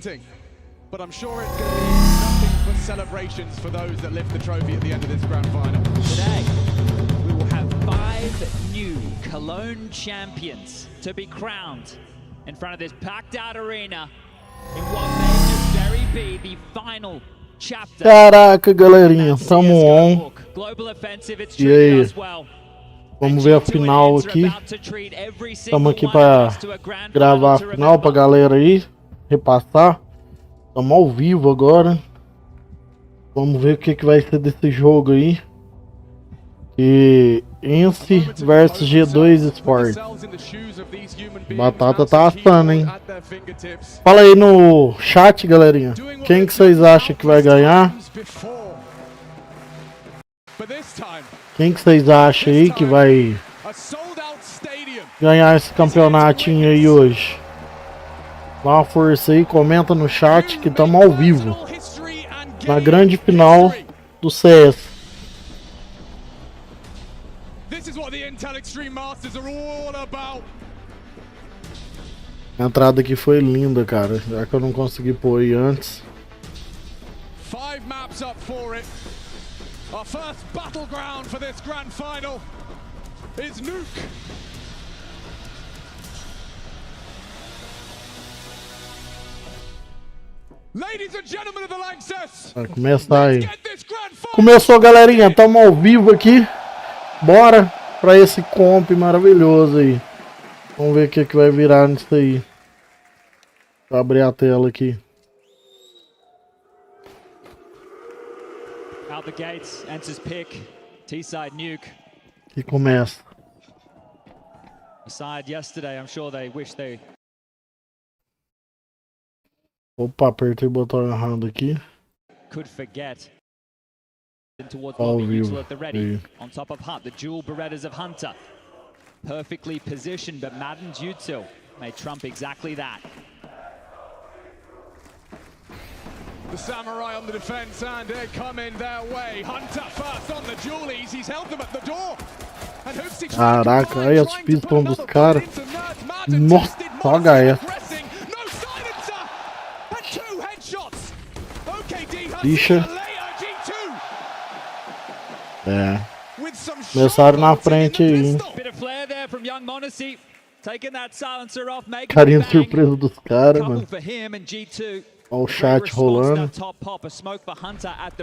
daunting, but I'm sure it's going to be nothing but celebrations for those that lift the trophy at the end of this grand final. Today, we will have 5 new Cologne champions to be crowned in front of this packed out arena in what may just very be the final chapter. Caraca, galerinha, tamo on. GlobalOffensive, it's E treated aí? us well. Vamos ver a final aqui. Estamos aqui para gravar a final pra galera aí, repassar. Estamos ao vivo agora. Vamos ver o que vai ser desse jogo aí. E ENCE versus G2 Esports. Batata tá assando, hein? Fala aí no chat, galerinha. Quem que vocês acham que vai ganhar? Quem que vocês acham aí que vai ganhar esse campeonatinho aí hoje? Dá uma força aí, comenta no chat que estamos ao vivo. Na grande final do CS. A entrada aqui foi linda, cara. Já que eu não consegui pôr aí antes. 5 maps up for it. Our first battleground for this grand final is Nuke. Ladies and gentlemen of the Lightsync. Vai começar aí. Começou, galerinha. Estamos ao vivo aqui. Bora pra esse comp maravilhoso aí. Vamos ver o que vai virar nisso aí. Vou abrir a tela aqui. Out the gates, ENCE's pick, T-side nuke. E começa. Aside yesterday, I'm sure they wish they. Opa, apertei o botão errado aqui. Could forget. Towards Ao lobby, vivo. neutral at the ready. On top of Hunt, the dual Berettas of Hunter. Perfectly positioned, but Madden's util may trump exactly that. The Samurai on the defense and they're coming their way. Hunter first on the dualies. He's held them at the door. And Hoopsy Caraca, aí as pistas dos caras. Nossa, só HS. No silencer. And 2 headshots. OKD Bicha. É. Começaram na frente aí, hein? Carinha surpresa dos caras, mano. Olha o chat rolando.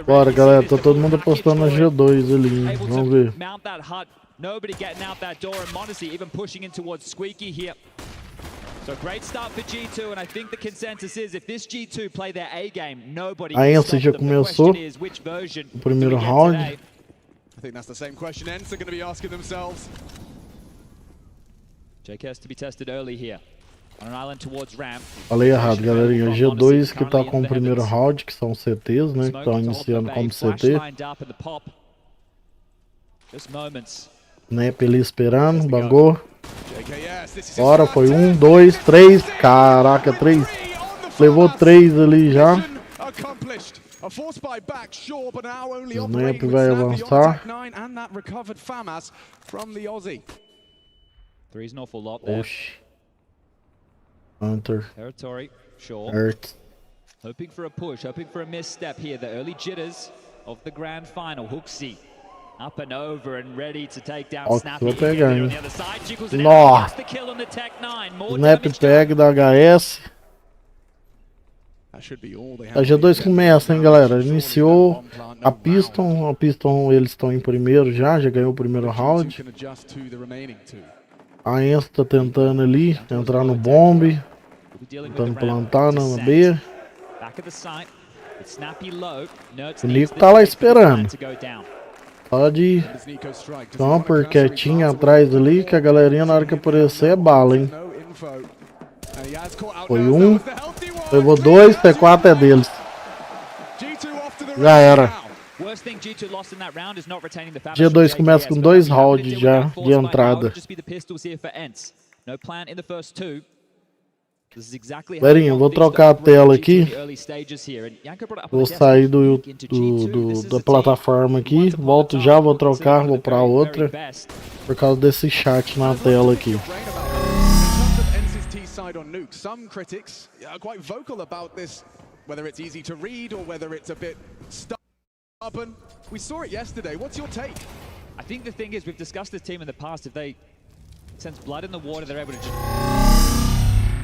Bora, galera, tá todo mundo apostando na G2 ali, hein? Vamos ver. A ENCE já começou o primeiro round. I think that's the same question ENCE are going to be asking themselves. JK has to be tested early here. On an island towards ramp. Falei errado, galerinha. G2 que tá com o primeiro round, que são CTs, né? Que estão iniciando como CT. Snap ali esperando, bangou. Bora, foi 1, 2, 3. Caraca, 3. Levou 3 ali já. Snap vai avançar. Oxi. Hunter. Earth. Hoping for a push, hoping for a misstep here. The early jitters of the grand final. Hooksy up and over and ready to take down Snappy. Vou pegar, hein? Nossa. Snap tag da HS. A G2 começa, hein, galera. Iniciou a Piston. A Piston, eles estão em primeiro já ganhou o primeiro round. A ENCE tá tentando ali entrar no bombe. Tentando plantar na B. O Nico tá lá esperando. Só de camper quietinho atrás ali, que a galerinha na hora que aparecer é bala, hein. Foi 1. Levou 2, T4 é deles. Já era. G2 começa com 2 rounds já de entrada. Galerinha, vou trocar a tela aqui. Vou sair da plataforma aqui. Volto já, vou trocar, vou pra outra. Por causa desse chat na tela aqui. on nukes. Some critics are quite vocal about this, whether it's easy to read or whether it's a bit stubborn. We saw it yesterday. What's your take? I think the thing is, we've discussed this team in the past. If they sense blood in the water, they're able to just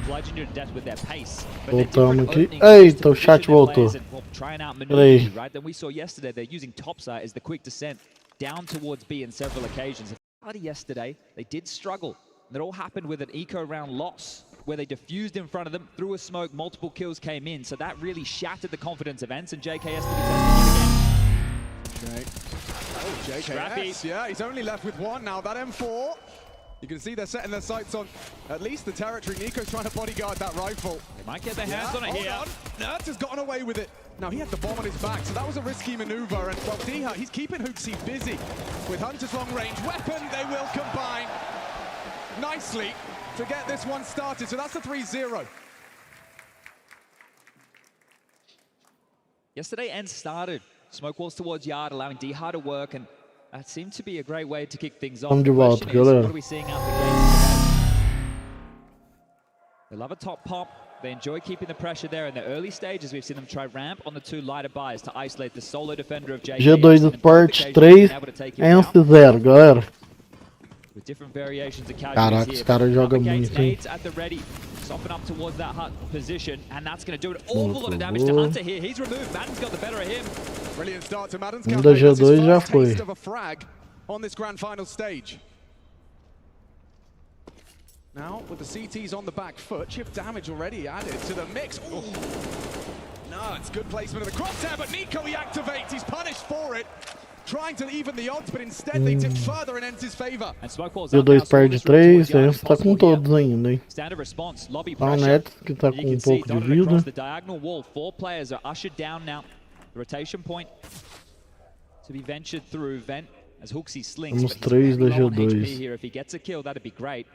bludgeon you to death with their pace. Voltamos aqui. Eita, o chat voltou. Peraí. Right? Then we saw yesterday they're using topside as the quick descent down towards B in several occasions. Yesterday, they did struggle. That all happened with an eco round loss, where they diffused in front of them, threw a smoke, multiple kills came in. So that really shattered the confidence of ENCE, and JKS to be testing it again. Oh, JKS, yeah, he's only left with one now. That M4, you can see they're setting their sights on at least the territory. Nico's trying to bodyguard that rifle. They might get their hands on it here. NERTZ has gotten away with it. Now, he had the bomb on his back, so that was a risky maneuver. And, well, Diha, he's keeping HooXi busy. With Hunter's long-range weapon, they will combine nicely to get this one started. So that's the 3-0. Yesterday, ENCE started smoke walls towards yard, allowing Diha to work, and that seemed to be a great way to kick things off. The question is, what are we seeing out the gate today? They love a top pop. They enjoy keeping the pressure there. In the early stages, we've seen them try ramp on the two lighter buys to isolate the solo defender of JKS. G2 Esports 3, ENCE 0, galera. With different variations of Caraca, os caras jogam muito, hein? at the ready. Soften up towards that hut position, and that's going to do an awful lot of damage to Hunter here. He's removed. Madden's got the better of him. Brilliant start to Madden's Da campaign. That's his G2 já first foi. taste of a frag on this grand final stage. Now, with the CTs on the back foot, chip damage already added to the mix. Ooh. No, it's good placement of the crosshair, but Nico, he activates. He's punished for it. Trying to even the odds, but instead they tip further in ENCE's favor. G2 perde 3, ENCE tá com todos ainda, hein? Standard response, lobby Só o pressure. NESSA que tá com pouco de vida. The diagonal wall, 4 players are ushered down now. The rotation point to be ventured through. Vent as HooXi slings. Temos 3 da G2. Here, if he gets a kill, that'd be great.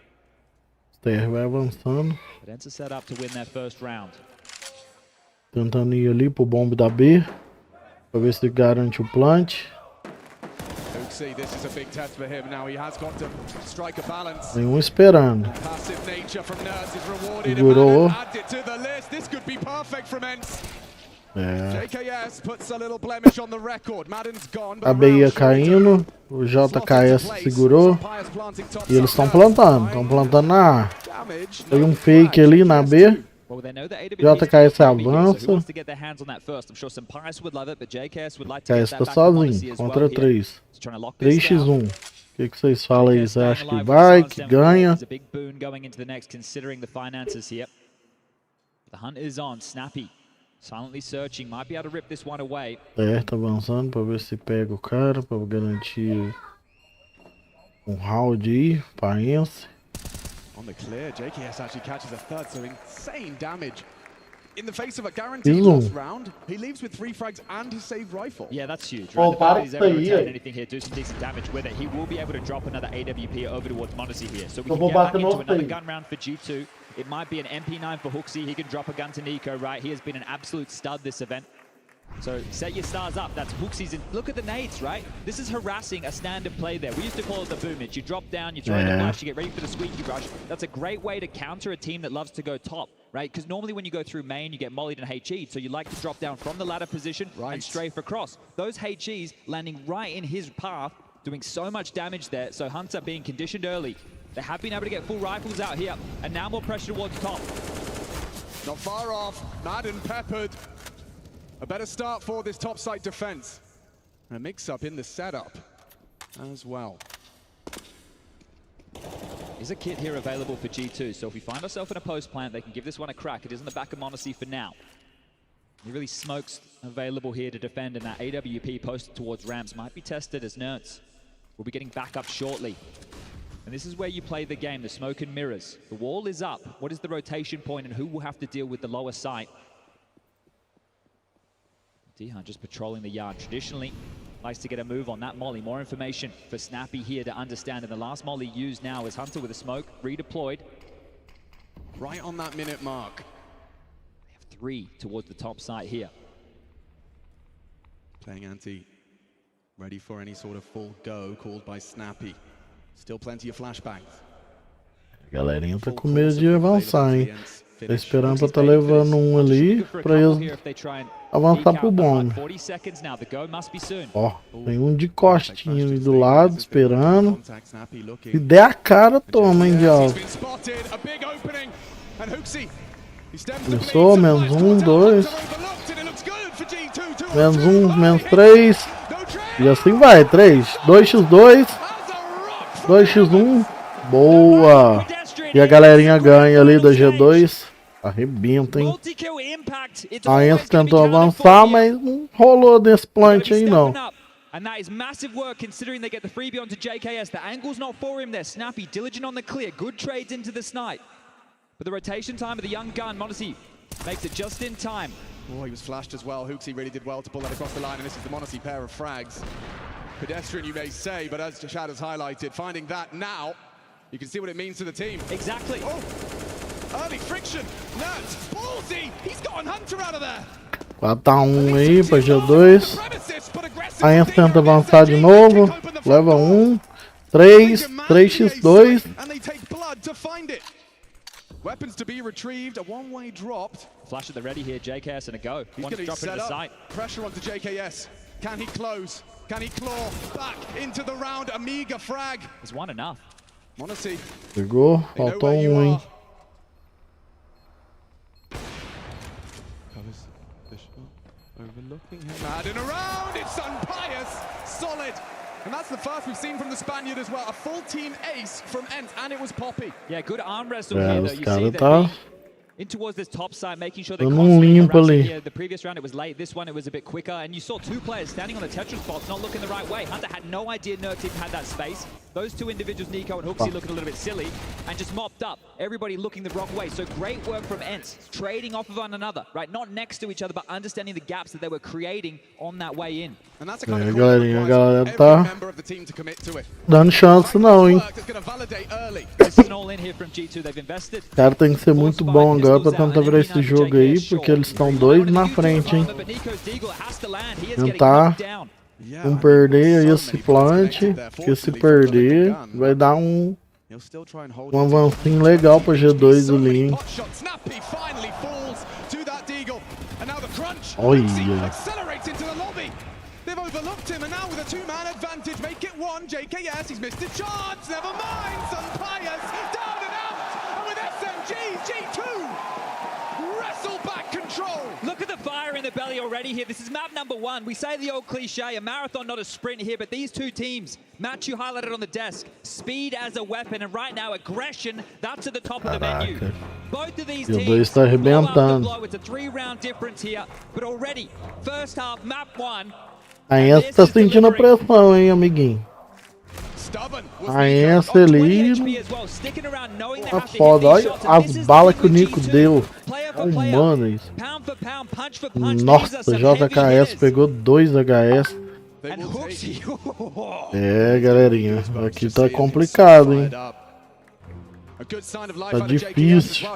Ster vai avançando. But ENCE set up to win their first round. Tentando ir ali pro bomb da B. Pra ver se garante o plant. HooXi, this is a big test for him. Now he has got to strike a balance. Tem esperando. Passive nature from NERTZ is rewarded. Segurou. Add it to the list. This could be perfect from ENCE. É. JKS puts a little blemish on the record. Madden's gone. A B ia caindo. O JKS segurou. E eles estão plantando na A. Tem um fake ali na B. JKS avança. JKS tá sozinho, contra 3. 3x1. O que vocês falam aí? Você acha que vai, que ganha? É, tá avançando pra ver se pega o cara, pra garantir um round aí pra ENCE. On the clear, JKS actually catches a third, so insane damage. In the face of a guaranteed lost round, he leaves with 3 frags and his saved rifle. Yeah, that's huge. Oh, right? He's able to retain anything here, do some decent damage with it. He will be able to drop another AWP over towards Monacy here. So we can get back into another gun round for G2. It might be an MP9 for HooXi. He can drop a gun to Nico, right? He has been an absolute stud this event. So set your stars up. That's HooXi's in. Look at the nades, right? This is harassing a standard play there. We used to call it the boomage. You drop down, you throw the flash, you get ready for the squeaky rush. That's a great way to counter a team that loves to go top, right? Because normally when you go through main, you get mollied and HE. So you like to drop down from the ladder position and strafe across. Those HEs landing right in his path, doing so much damage there. So Hunter being conditioned early. They have been able to get full rifles out here, and now more pressure towards top. Not far off. Madden peppered. A better start for this top site defense. A mix-up in the setup as well. There's a kit here available for G2, so if we find ourselves in a post plant, they can give this one a crack. It is in the back of Monacy for now. He really smokes available here to defend, and that AWP posted towards ramps might be tested as NERTZ will be getting back up shortly. And this is where you play the game, the smoke and mirrors. The wall is up. What is the rotation point, and who will have to deal with the lower site? Diha just patrolling the yard. Traditionally likes to get a move on that molly. More information for Snappy here to understand. And the last molly used now is Hunter with a smoke, redeployed. Right on that minute mark. They have 3 towards the top side here. Playing anti, ready for any sort of full go called by Snappy. Still plenty of flashbangs. A galerinha tá com medo de avançar, hein? Tá esperando pra tá levando um ali pra eles avançar pro bomb. Ó, tem um de costinha ali do lado, esperando. Se der a cara, toma, hein, diabo. Começou, menos um, dois. Menos um, menos três. E assim vai, 3. 2x2. 2x1. Boa. E a galerinha ganha ali da G2. Arrebenta, hein? A ENCE tentou avançar, mas não rolou desse plant aí, não. And that is massive work considering they get the freebie onto JKS. The angle's not for him there. Snappy, diligent on the clear. Good trades into the snipe. But the rotation time of the young gun, Monacy, makes it just in time. Oh, he was flashed as well. Hooksy really did well to pull that across the line, and this is the Monacy pair of frags. Pedestrian, you may say, but as Chad has highlighted, finding that now, you can see what it means to the team. Exactly. Oh, early friction. Nert, ballsy. He's got a hunter out of there. 4x1 aí pra G2. A ENCE tenta avançar de novo. Leva 1. 3. 3x2. Weapons to be retrieved, a one-way dropped. Flash at the ready here, JKS and a go. He's Wants to drop into the site. Pressure onto JKS. Can he close? Can he claw back into the round? Amiga frag. Is one enough? Monacy. Pegou, faltou um, hein? Overlooking him. Madden around, it's unpious. Solid. And that's the first we've seen from the Spaniard as well. A full team ace from ENCE, and it was Poppy. Yeah, good arm wrestle here, though. You see that tá in towards this top side, making sure they limpo ali. here. The previous round it was late. This one it was a bit quicker, and you saw two players standing on the Tetris box, not looking the right way. Hunter had no idea Nurk even had that space. Those two individuals, Nico and Hooksy, looking a little bit silly and just mopped up. Everybody looking the wrong way. So great work from ENCE, trading off of one another, right? Not next to each other, but understanding the gaps that they were creating on that way in. And that's a kind of galera tá member of the team to commit to it. dando chance não, hein? This is an all in here from G2. They've invested. O cara tem que ser muito bom agora pra tentar virar esse jogo aí, porque eles estão dois na frente, hein? Tentar não perder esse plant, porque se perder vai dar um avancinho legal pra G2 ali, hein? Olha! They've overlooked him, and now with a two-man advantage, make it one. JKS, he's missed a chance. Never mind, Sunpius down and out, and with SMG, G2 wrestle back control. Look at the fire in the belly already here. This is map number 1. We say the old cliche, a marathon, not a sprint here, but these two teams, Matt, you highlighted on the desk, speed as a weapon, and right now aggression, that's at the top of the menu. Both of these teams blow up the blow. It's a 3-round difference here, but already, first half, map 1. A ENCE tá sentindo a pressão, hein, amiguinho? A ENCE ali tá foda. Olha as balas que o Nico deu. Mano, isso. Nossa, JKS pegou 2 HS. É, galerinha. Aqui tá complicado, hein? Tá difícil.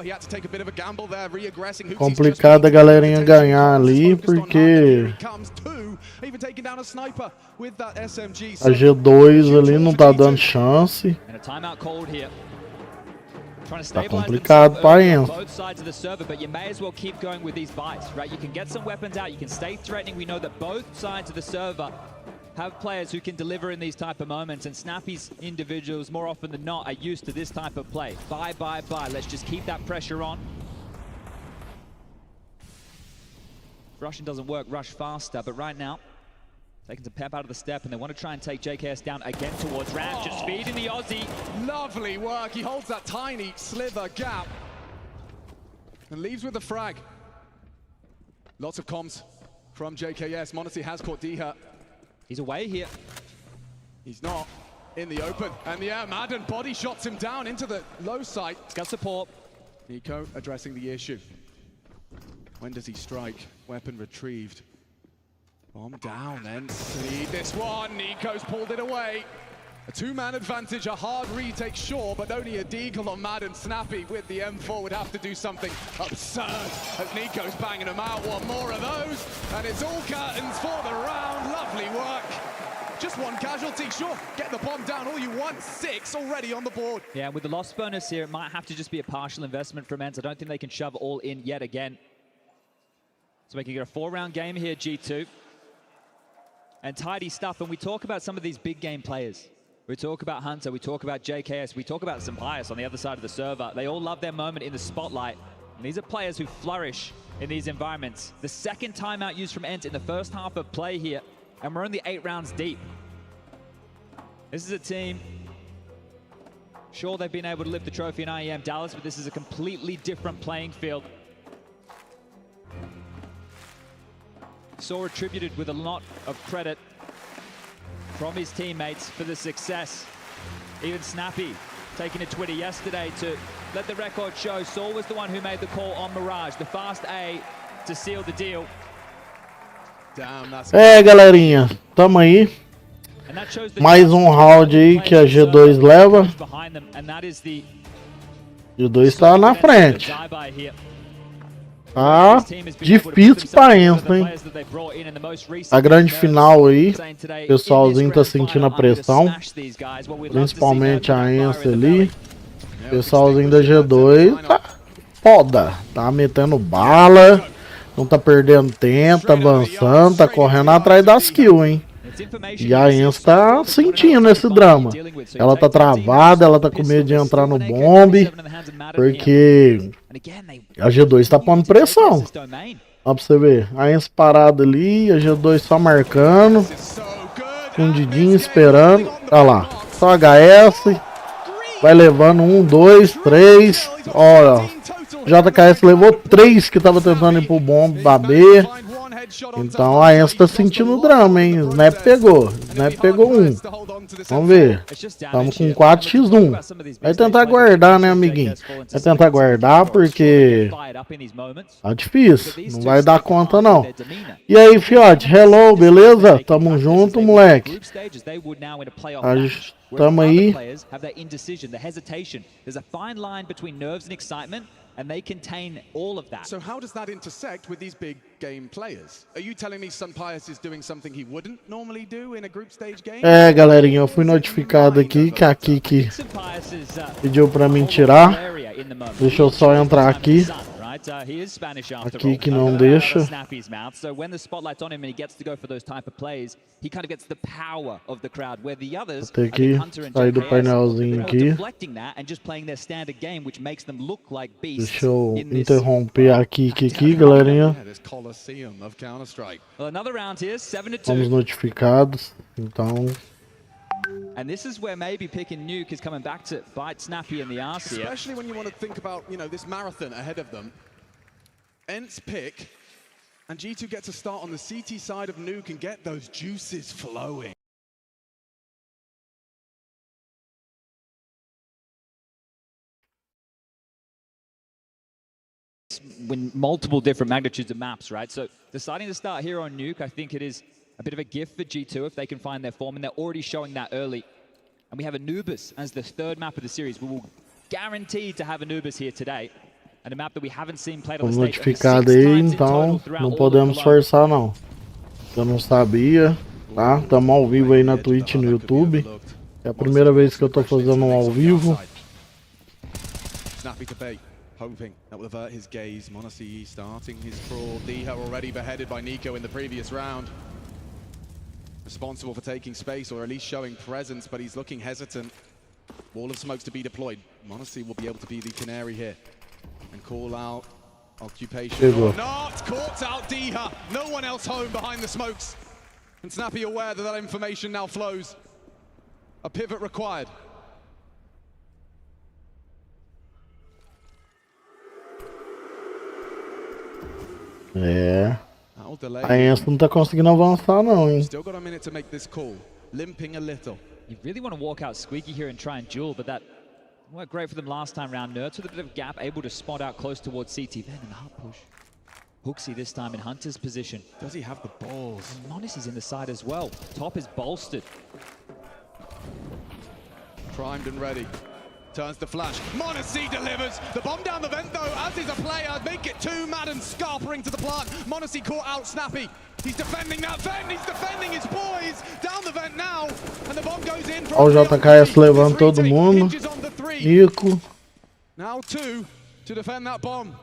Complicado a galerinha ganhar ali, porque a G2 ali não tá dando chance. Tá complicado pra ENCE. Have players who can deliver in these type of moments, and Snappy's individuals more often than not are used to this type of play. Bye. Let's just keep that pressure on. Rushing doesn't work, rush faster, but right now, taking some pep out of the step, and they want to try and take JKS down again towards Ram. Just speeding the Aussie. Lovely work. He holds that tiny sliver gap and leaves with the frag. Lots of comms from JKS. Monacy has caught Diha. He's away here. He's not in the open. And yeah, Madden body shots him down into the low site. He's got support. Nico addressing the issue. When does he strike? Weapon retrieved. Bomb down then. See this one. Nico's pulled it away. A two-man advantage, a hard retake, sure, but only a deagle on Madden. Snappy with the M4 would have to do something absurd as Nico's banging them out. One more of those, and it's all curtains for the round. Lovely work. Just one casualty, sure. Get the bomb down all you want. 6 already on the board. Yeah, with the loss bonus here, it might have to just be a partial investment from ENCE. I don't think they can shove all in yet again. So we can get a 4-round game here, G2. And tidy stuff. And we talk about some of these big game players. We talk about Hunter, we talk about JKS, we talk about Zampias on the other side of the server. They all love their moment in the spotlight. And these are players who flourish in these environments. The second timeout used from ENCE in the first half of play here, and we're only 8 rounds deep. This is a team, sure they've been able to lift the trophy in IEM Dallas, but this is a completely different playing field. Saw attributed with a lot of credit from his teammates for the success. Even Snappy taking to Twitter yesterday to let the record show Saul was the one who made the call on Mirage, the fast A to seal the deal. É, galerinha, tamo aí. Mais um round aí que a G2 leva. G2 tá na frente. Tá difícil pra ENCE, hein? A grande final aí, o pessoalzinho tá sentindo a pressão, principalmente a ENCE ali. O pessoalzinho da G2 tá foda, tá metendo bala, não tá perdendo tempo, tá avançando, tá correndo atrás das kills, hein? E a ENCE tá sentindo esse drama. Ela tá travada, ela tá com medo de entrar no bombe, porque a G2 tá pondo pressão. Ó pra você ver, a ENCE parada ali, a G2 só marcando, escondidinho, esperando. Olha lá, só HS, vai levando 1, 2, 3. Olha, JKS levou 3 que tava tentando ir pro bombe, baber. Então a ENCE tá sentindo o drama, hein? Snap pegou 1. Vamos ver. Estamos com 4x1. Vai tentar guardar, né, amiguinho? Vai tentar guardar porque tá difícil. Não vai dar conta, não. E aí, fiote? Hello, beleza? Tamo junto, moleque. Tamo aí. And they contain all of that. So how does that intersect with these big game players? Are you telling me Zampias is doing something he wouldn't normally do in a group stage game? É, galerinha, eu fui notificado aqui que a Kiki pediu pra mim tirar. Deixa eu só entrar aqui. Aqui que não deixa. Vou ter que sair do painelzinho aqui. Deixa eu interromper aqui, galerinha. Fomos notificados, então. And this is where maybe picking Nuke is coming back to bite Snappy in the arse here. Especially when you want to think about, you know, this marathon ahead of them. ENCE pick, and G2 gets a start on the CT side of Nuke and get those juices flowing. When multiple different magnitudes of maps, right? So deciding to start here on Nuke, I think it is a bit of a gift for G2 if they can find their form, and they're already showing that early. And we have Anubis as the 3rd map of the series. We will guarantee to have Anubis here today. And a map that we haven't seen played on the stage. Notificado aí, então não podemos forçar não. Eu não sabia, tá? Estamos ao vivo aí na Twitch e no YouTube. É a primeira vez que eu tô fazendo um ao vivo. Hoping that will avert his gaze. m0NESSA starting his crawl. Diha already beheaded by Nico in the previous round. Responsible for taking space, or at least showing presence, but he's looking hesitant. Wall of smokes to be deployed. m0NESSA will be able to be the canary here and call out occupation. Not caught out Diha. No one else home behind the smokes. And Snappy aware that that information now flows. A pivot required. É. A ENCE não tá conseguindo avançar não, hein? Still got a minute to make this call. Limping a little. You really want to walk out squeaky here and try and duel, but that worked great for them last time round. Nerds with a bit of gap, able to spot out close towards CT. Then in the hard push. Hooksy this time in Hunter's position. Does he have the balls? m0NESSA's in the side as well. Top is bolstered. Primed and ready. Turns the flash. m0NESSA delivers. The bomb down the vent though, as is a player. Make it 2. Madden scarpering to the plant. m0NESSA caught out Snappy. He's defending that vent. He's defending his boys down the vent now, and the bomb goes in. Ó, o JKS levando todo mundo. Nico. Now 2 to defend that bomb.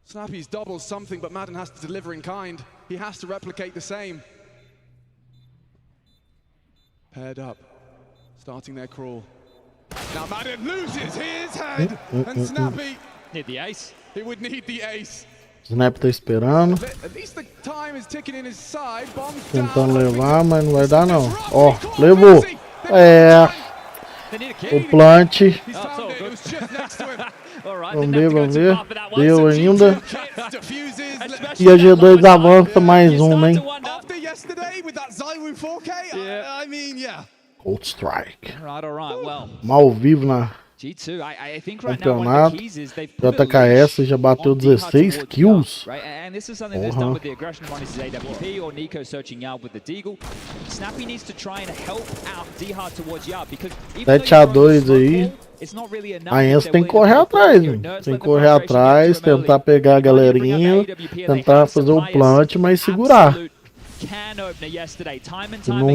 Snappy's doubles something, but Madden has to deliver in kind. He has to replicate the same. Paired up, starting their crawl. Now Madden loses his head, and Snappy Need the ace. He would need the ace. Snap tá esperando. At least the time is ticking in his side. Bombs Tentando down. levar, mas não vai dar não. Ó, levou. É. O plant. He's found it. It was just next to him. Vamos ver, vamos ver. Deu ainda. Diffuses. E a G2 avança mais uma, hein? After yesterday with that Zywu 4K, I mean, yeah. Counterstrike. All right, well. Mal vivo na G2, I think right now one of campeonato. the keys is they've put a JKS leash já bateu on Diha 16 towards kills. Yard, right? And this is something that's done with the aggression on his AWP or Nico searching Yard with the Deagle. Snappy needs to try and help out Diha towards Yard because even 7-2 aí. A ENCE tem que correr atrás, né? Tem que correr atrás, tentar pegar a galerinha, tentar fazer o plant, mas segurar. Se não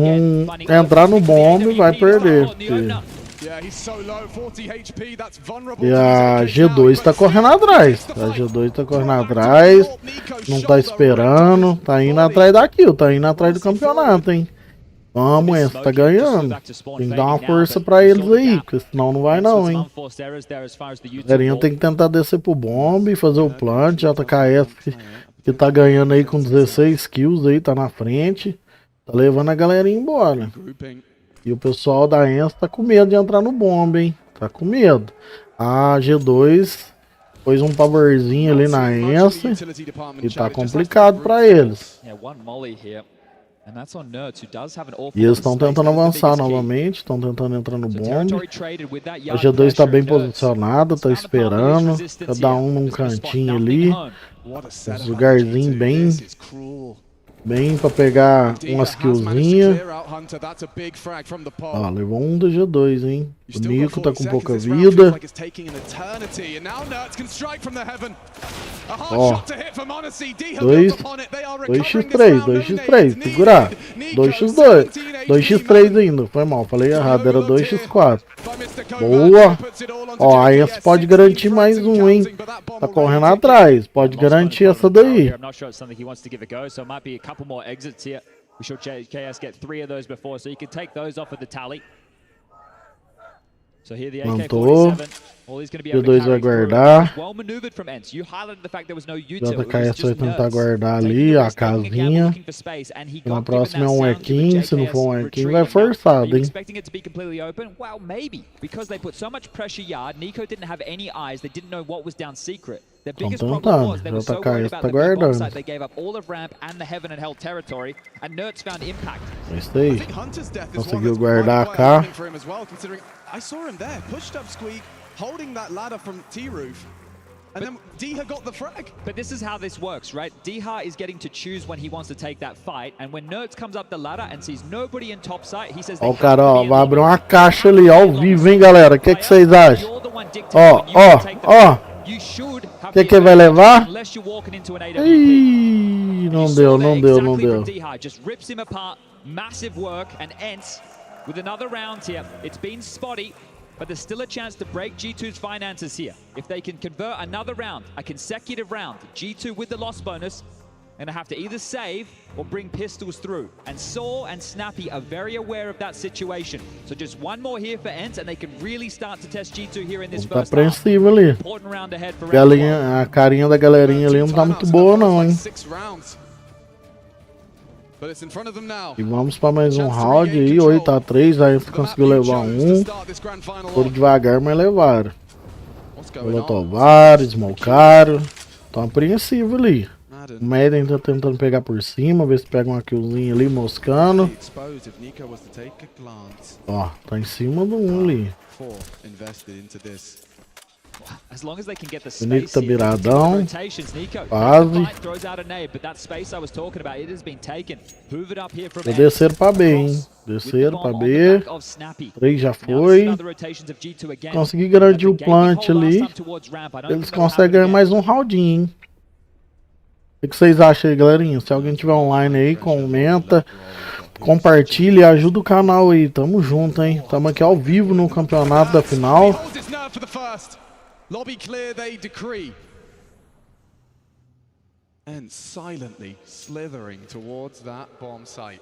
entrar no bombe, vai perder. E a G2 tá correndo atrás. A G2 tá correndo atrás, não tá esperando, tá indo atrás da kill, tá indo atrás do campeonato, hein? Vamos, ENCE tá ganhando. Tem que dar uma força pra eles aí, porque senão não vai não, hein? A galerinha tem que tentar descer pro bombe, fazer o plant. JKS que tá ganhando aí com 16 kills aí, tá na frente. Tá levando a galerinha embora. E o pessoal da ENCE tá com medo de entrar no bombe, hein? Tá com medo. A G2 pôs um powerzinho ali na ENCE e tá complicado pra eles. E eles estão tentando avançar novamente, estão tando entrar no bombe. A G2 está bem posicionada, está esperando. Cada um num cantinho ali. Um lugarzinho bem para pegar umas killzinhas. Ah, levou um da G2, hein? O Nico tá com pouca vida. Ó, 2x3, 2x3, segurar. 2x2, 2x3 ainda, foi mal, falei errado, era 2x4. Boa. Ó, a ENCE pode garantir mais um, hein? Tá correndo atrás, pode garantir essa daí. We showed KS get 3 of those before, so you can take those off of the tally. So here the AK-47, all he's going to be able to carry through. Well maneuvered from ENCE. You highlighted the fact there was no util. JKS vai tentar guardar ali a casinha. Na próxima é um E15, se não for um E15 vai forçado, hein? Expecting it to be completely open? Well, maybe. Because they put so much pressure yard, Nico didn't have any eyes, they didn't know what was down secret. The biggest problem was they were so worried about the big bomb site, they gave up all of ramp and the heaven and hell territory, and NERDS found impact. É isso aí. Conseguiu guardar a K. I saw him there, pushed up Squeak, holding that ladder from T-Roof. And then Diha got the frag. But this is how this works, right? Diha is getting to choose when he wants to take that fight, and when NERDS comes up the ladder and sees nobody in top site, he says... Ó, o cara, ó, vai abrir uma caixa ali, ao vivo, hein, galera? O que vocês acham? Ó. O que vai levar? Ih, não deu. Just rips him apart. Massive work, and ENCE with another round here. It's been spotty, but there's still a chance to break G2's finances here. If they can convert another round, a consecutive round, G2 with the loss bonus, gonna have to either save or bring pistols through. And Saw and Snappy are very aware of that situation. So just one more here for ENCE, and they can really start to test G2 here in this first half. Ali. Important round ahead for round 1. A carinha da galerinha ali não tá muito boa não, hein? E vamos para mais um round aí, 8-3, aí conseguiu levar um. Foram devagar, mas levaram. Molotovaram, smocaram. Tão apreensivo ali. O Madden tá tentando pegar por cima, ver se pega uma killzinha ali, moscando. Ó, tá em cima do um ali. O Nico tá viradão. Quase. Vou descer pra B, hein? Desceram pra B. 3 já foi. Consegui garantir o plant ali. Eles conseguem ganhar mais um roundinho, hein? O que vocês acham aí, galerinha? Se alguém tiver online aí, comenta, compartilha e ajuda o canal aí. Tamo junto, hein? Tamo aqui ao vivo no campeonato da final. Lobby clear, they decree. And silently slithering towards that bomb site.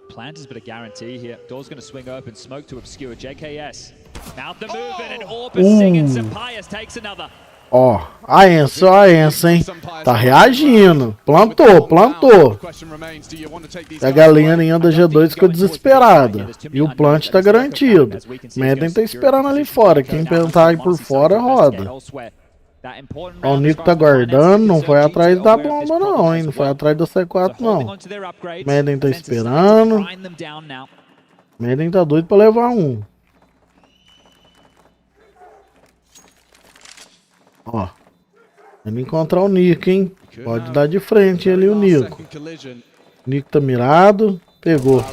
Plant has been a guarantee here. Door's going to swing open, smoke to obscure. JKS. Mouth the movement and Orbis singing. Sampaias takes another. Ó, a ENCE, hein? Tá reagindo. Plantou. A galerinha da G2 ficou desesperada. E o plant tá garantido. Madden tá esperando ali fora. Quem tentar ir por fora, roda. Ó, o Nico tá guardando. Não foi atrás da bomba, não, hein? Não foi atrás do C4, não. Madden tá esperando. Madden tá doido pra levar um. Ó, vamos encontrar o Nico, hein? Pode dar de frente ali o Nico. Nico tá mirado, pegou.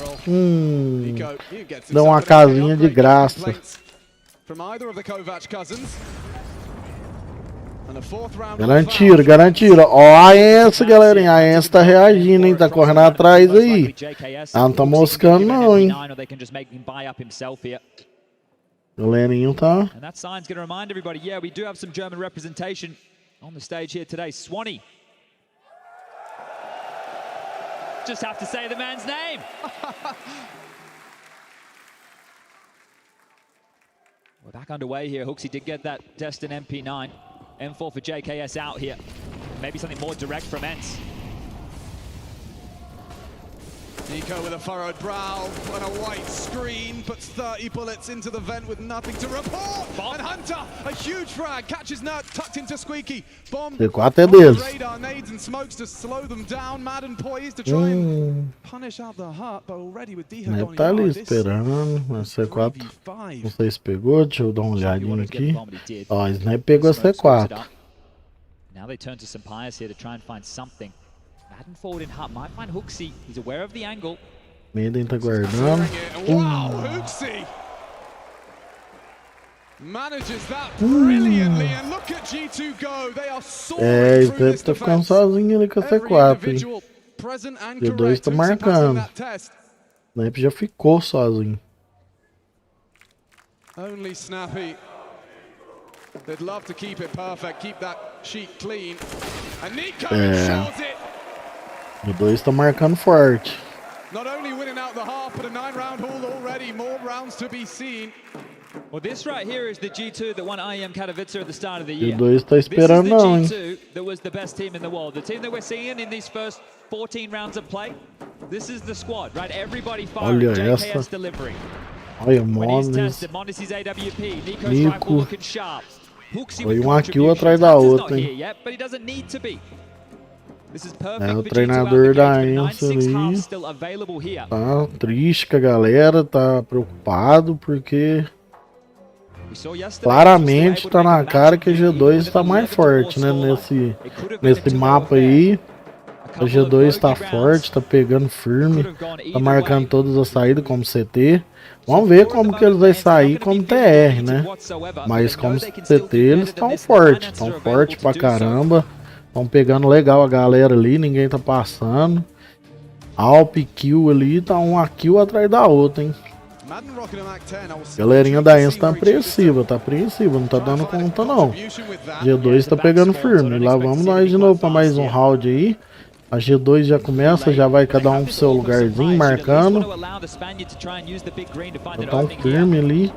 Dá uma casinha de graça. Garantiram. Ó, a ENCE, galerinha. A ENCE tá reagindo, hein? Tá correndo atrás aí. Ela não tá moscando, não, hein? O Leninho tá. And that sign's going to remind everybody, yeah, we do have some German representation on the stage here today. Swanee. Just have to say the man's name. We're back underway here. Hooksy did get that Destin MP9. M4 for JKS out here. Maybe something more direct from ENCE. Nico with a furrowed brow and a white screen, puts 30 bullets into the vent with nothing to report. And Hunter, a huge frag, catches Nut, tucked into Squeaky. Bomb é deles. radar, nades and smokes to slow them down. Madden poised to try and punish out the hut, but already with Diha going tá ali esperando. A C4, não sei se pegou, deixa eu dar uma olhadinha aqui. Ó, a Snipe pegou a C4. Now they turn to Sampaias here to try and find something. Madden forward in hut might find Hooksy. He's aware of the angle. Madden tá guardando. Wow, Hooksy manages that brilliantly, and look at G2 go. They are soaring through this tá ficando sozinho ali com a C4, hein? G2 tá marcando. Snipe já ficou sozinho. Only Snappy. They'd love to keep it perfect, keep that sheet clean. And Nico ensures it. O 2 tá marcando forte. Not only winning out the half, but a 9-round haul already. More rounds to be seen. Well, this right here is the G2 that won IEM Katowice at the start of the year. O 2 tá esperando não, hein? This is the G2 that was the best team in the world. The team that we're seeing in these first 14 rounds of play. This is the squad, right? Everybody firing. Olha JKS essa. delivering. Olha, Monis AWP. Nico's rifle looking sharp. Foi um IEM atrás da outra, hein? É o treinador da ENCE ali. Tá triste com a galera, tá preocupado porque claramente tá na cara que a G2 tá mais forte, né? Nesse mapa aí. A G2 tá forte, tá pegando firme, tá marcando todas as saídas como CT. Vamos ver como que eles vão sair como TR, né? Mas como CT eles estão fortes pra caramba. Estão pegando legal a galera ali, ninguém tá passando. Alp, Kill ali, tá um IEM atrás da outra, hein? Galerinha da ENCE tá apreensiva, não tá dando conta não. G2 tá pegando firme, lá vamos nós de novo pra mais um round aí. A G2 já começa, já vai cada um pro seu lugarzinho, marcando. Já tá um firme ali.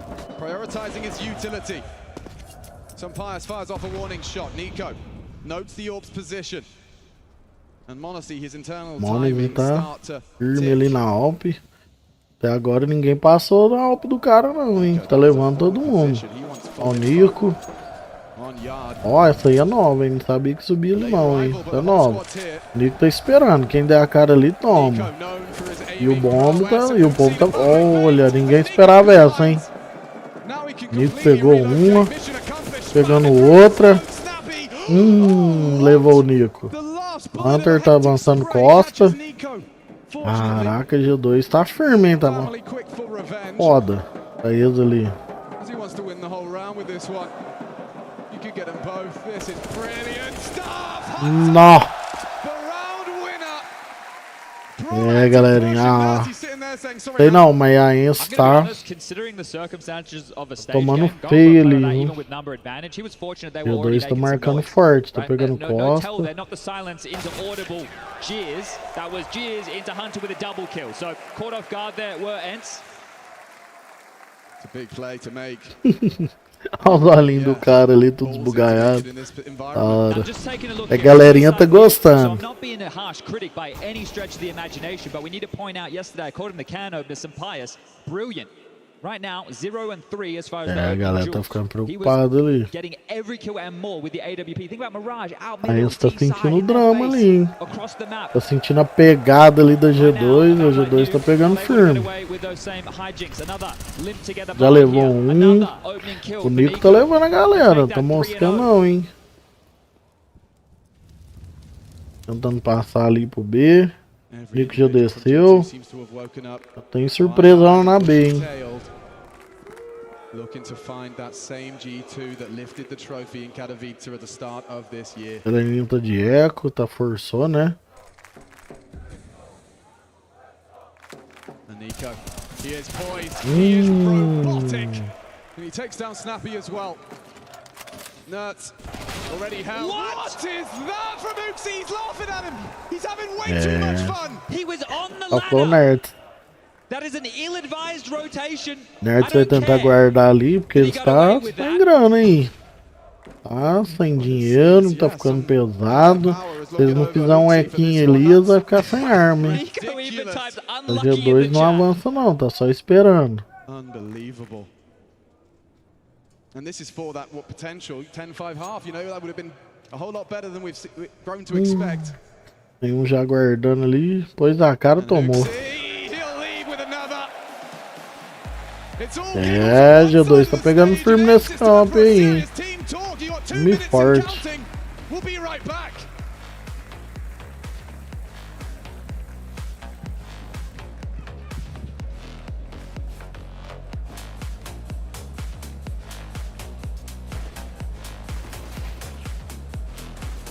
Monis tá firme ali na Alp. Até agora ninguém passou na Alp do cara não, hein? Tá levando todo mundo. Ó o Nico. Ó, essa aí é nova, hein? Não sabia que subia ali não, hein? Essa é nova. O Nico tá esperando. Quem der a cara ali, toma. E o bombo tá... E o povo tá... Olha, ninguém esperava essa, hein? Nico pegou uma. Pegando outra. Levou o Nico. Hunter tá avançando costa. Caraca, G2 tá firme, hein? Tá foda. Tá eles ali. Nó. É, galerinha. Sei não, mas a ENCE tá tomando feio ali, viu? O 2 tá marcando forte, tá pegando costa. Olha os olhinhos do cara ali, tudo esbugalhado. Da hora. A galerinha tá gostando. É, a galera tá ficando preocupada ali. A ENCE tá sentindo o drama ali, hein? Tá sentindo a pegada ali da G2, a G2 tá pegando firme. Já levou um. O Nico tá levando a galera, tá mostrando não, hein? Tentando passar ali pro B. O Nico já desceu. Tem surpresa lá na B, hein? Looking to find that same G2 that lifted the trophy in Katowice at the start of this year. Ele tá de eco, tá forçou, né? And Nico, he is poised, he is robotic, and he takes down Snappy as well. Nuts already held. What is that from Uxie? He's laughing at him. He's having way too much fun. He was on the Tocou o ladder. Nerd. That is an ill-advised rotation. Nerd vai tentar guardar ali, porque ele está sem grana, hein? Tá sem dinheiro, tá ficando pesado. Se eles não fizerem um equinho ali, eles vão ficar sem arma, hein? O G2 não avança não, tá só esperando. Unbelievable. And this is for that potential 10-5 half, you know, that would have been a whole lot better than we've grown to expect. Tem um já guardando ali, pois a cara tomou. É, G2 tá pegando firme nesse campo aí, hein? Me forte.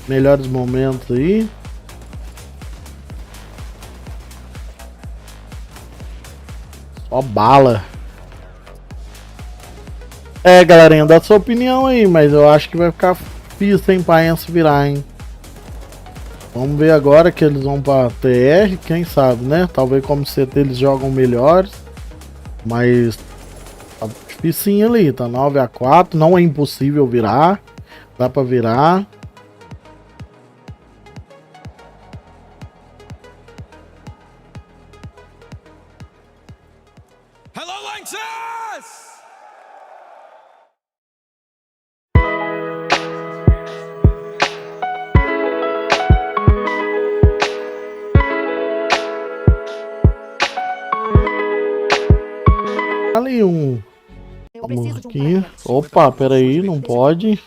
Melhores momentos aí. Só bala. É, galerinha, dá sua opinião aí, mas eu acho que vai ficar difícil, hein, pra ENCE virar, hein. Vamos ver agora que eles vão pra TR, quem sabe, né? Talvez como CT eles jogam melhores, mas tá dificinho ali, tá 9-4, não é impossível virar, dá pra virar. Ali vamos aqui. Opa, peraí, não pode.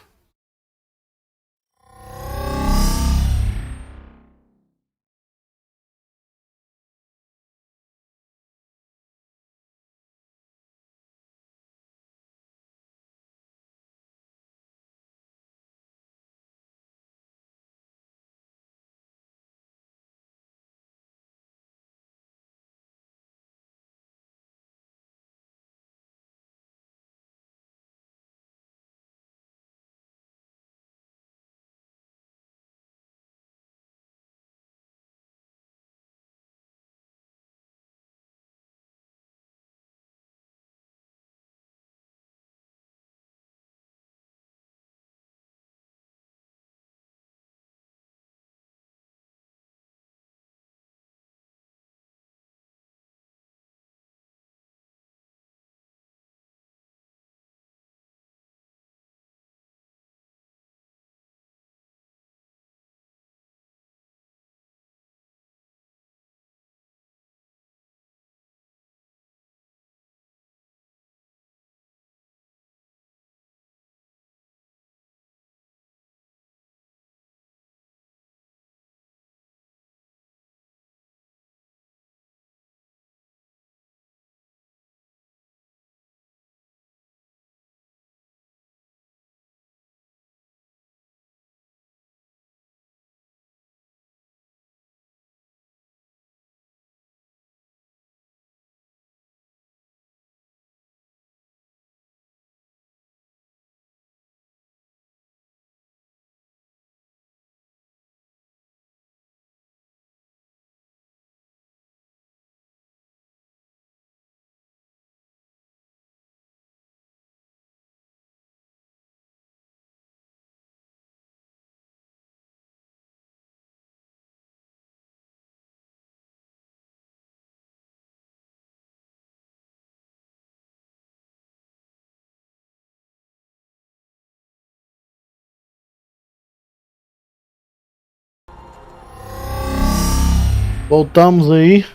Voltamos aí.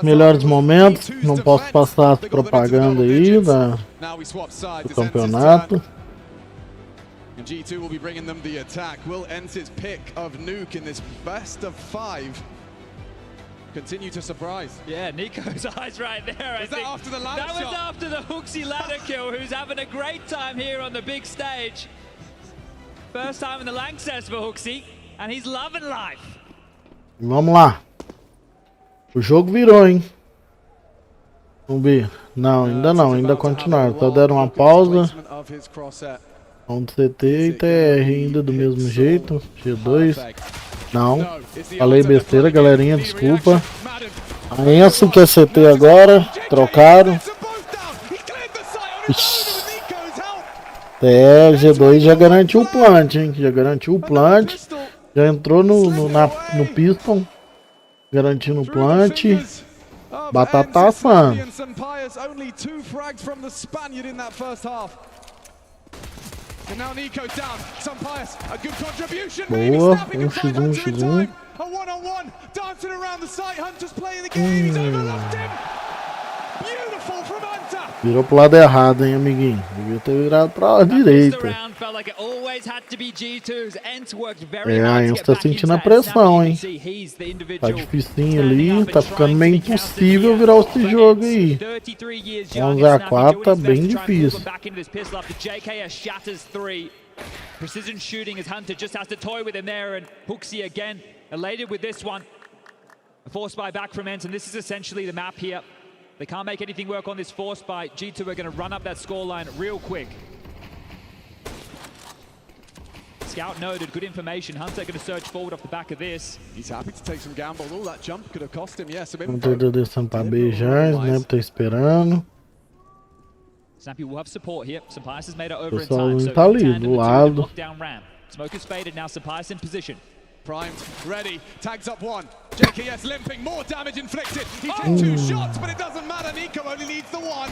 Melhores momentos. Não posso passar as propaganda aí do campeonato. And G2 will be bringing them the attack. Will ENCE's pick of Nuke in this best of 5 continue to surprise? Yeah, Nico's eyes right there. Was that after the ladder shot? That was after the HooXi ladder kill, who's having a great time here on the big stage. First time in the Lanxess for HooXi, and he's loving life. Vamos lá. O jogo virou, hein? Vamos ver. Não, ainda não, ainda continuaram. Só deram uma pausa. Vamos CT e TR ainda do mesmo jeito. G2. Não. Falei besteira, galerinha, desculpa. A ENCE que é CT agora. Trocaram. TR, G2 já garantiu o plant, hein? Já garantiu o plant. Já entrou no piston. Garantindo o plant. Batata assando. Boa, 1x1. Virou pro lado errado, hein, amiguinho. Devia ter virado pra lá direita. A ENCE tá sentindo a pressão, hein. Tá dificinho ali, tá ficando meio impossível virar esse jogo aí. 11-4 tá bem difícil. Precision shooting as Hunter just has to toy with him there, and HooXi again elated with this one. A force buy back from ENCE, and this is essentially the map here. They can't make anything work on this force buy. G2 are going to run up that scoreline real quick. Scout noted, good information. Hunter going to surge forward off the back of this. He's happy to take some gamble. All that jump could have cost him, yes. Hunter descendo pra B já, Snap tá esperando. Snappy will have support here. Sampaias has made it over in Pessoal time. não So tá ali, do lado. Smoke is faded now. Sampaias in position. Primed, ready, tags up one. JKS limping, more damage inflicted. He took 2 shots, but it doesn't matter. Nico only needs the one.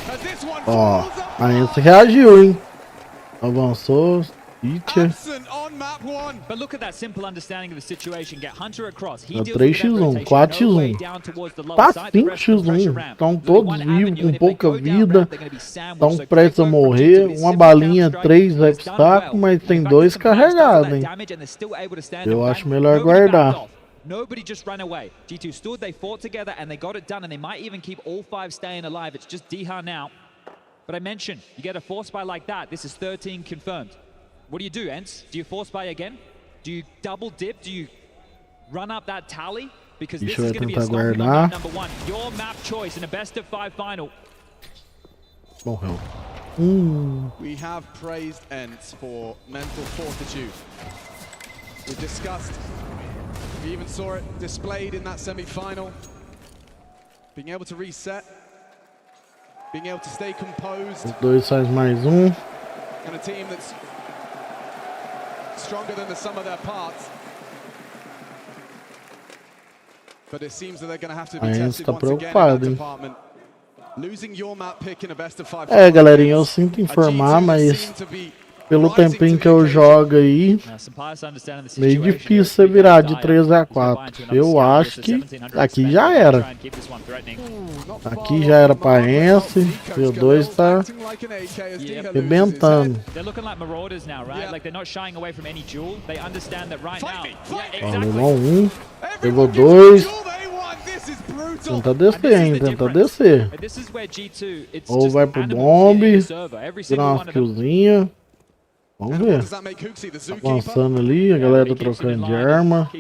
As this one falls up. A ENCE reagiu, hein? Avançou. Absent on map 1. But look at that simple understanding of the situation. Get Hunter across. He deals 3x1, 4x1. Tá 5x1. Estão todos vivos, com pouca vida. Estão prestes a morrer. Uma balinha 3 vai pro saco, mas tem 2 carregados, hein? Eu acho melhor guardar. Nobody just ran away. G2 stood, they fought together, and they got it done, and they might even keep all 5 staying alive. It's just Diha now. But I mentioned, you get a force buy like that, this is 13 confirmed. What do you do, ENCE? Do you force buy again? Do you double dip? Do you run up that tally? Because this is going to be a stopping on map number 1. Your map choice in a best of 5 final. Morreu. We have praised ENCE for mental fortitude. We discussed, we even saw it displayed in that semi-final. Being able to reset, being able to stay composed. Os dois faz mais um. And a team that's stronger than the sum of their parts. But it seems that they're going to have to be tested once again in that department. Losing your map pick in a best of 5. Galerinha, eu sinto informar, mas pelo tempinho que eu jogo aí, meio difícil você virar de 3-4. Eu acho que aqui já era. Aqui já era pra ENCE. O 2 tá arrebentando. Levou 1, levou 2. Tenta descer, hein? Tenta descer. Ou vai pro bomb, tirar umas killzinhas. Vamos ver. Avançando ali, a galera trocando de arma.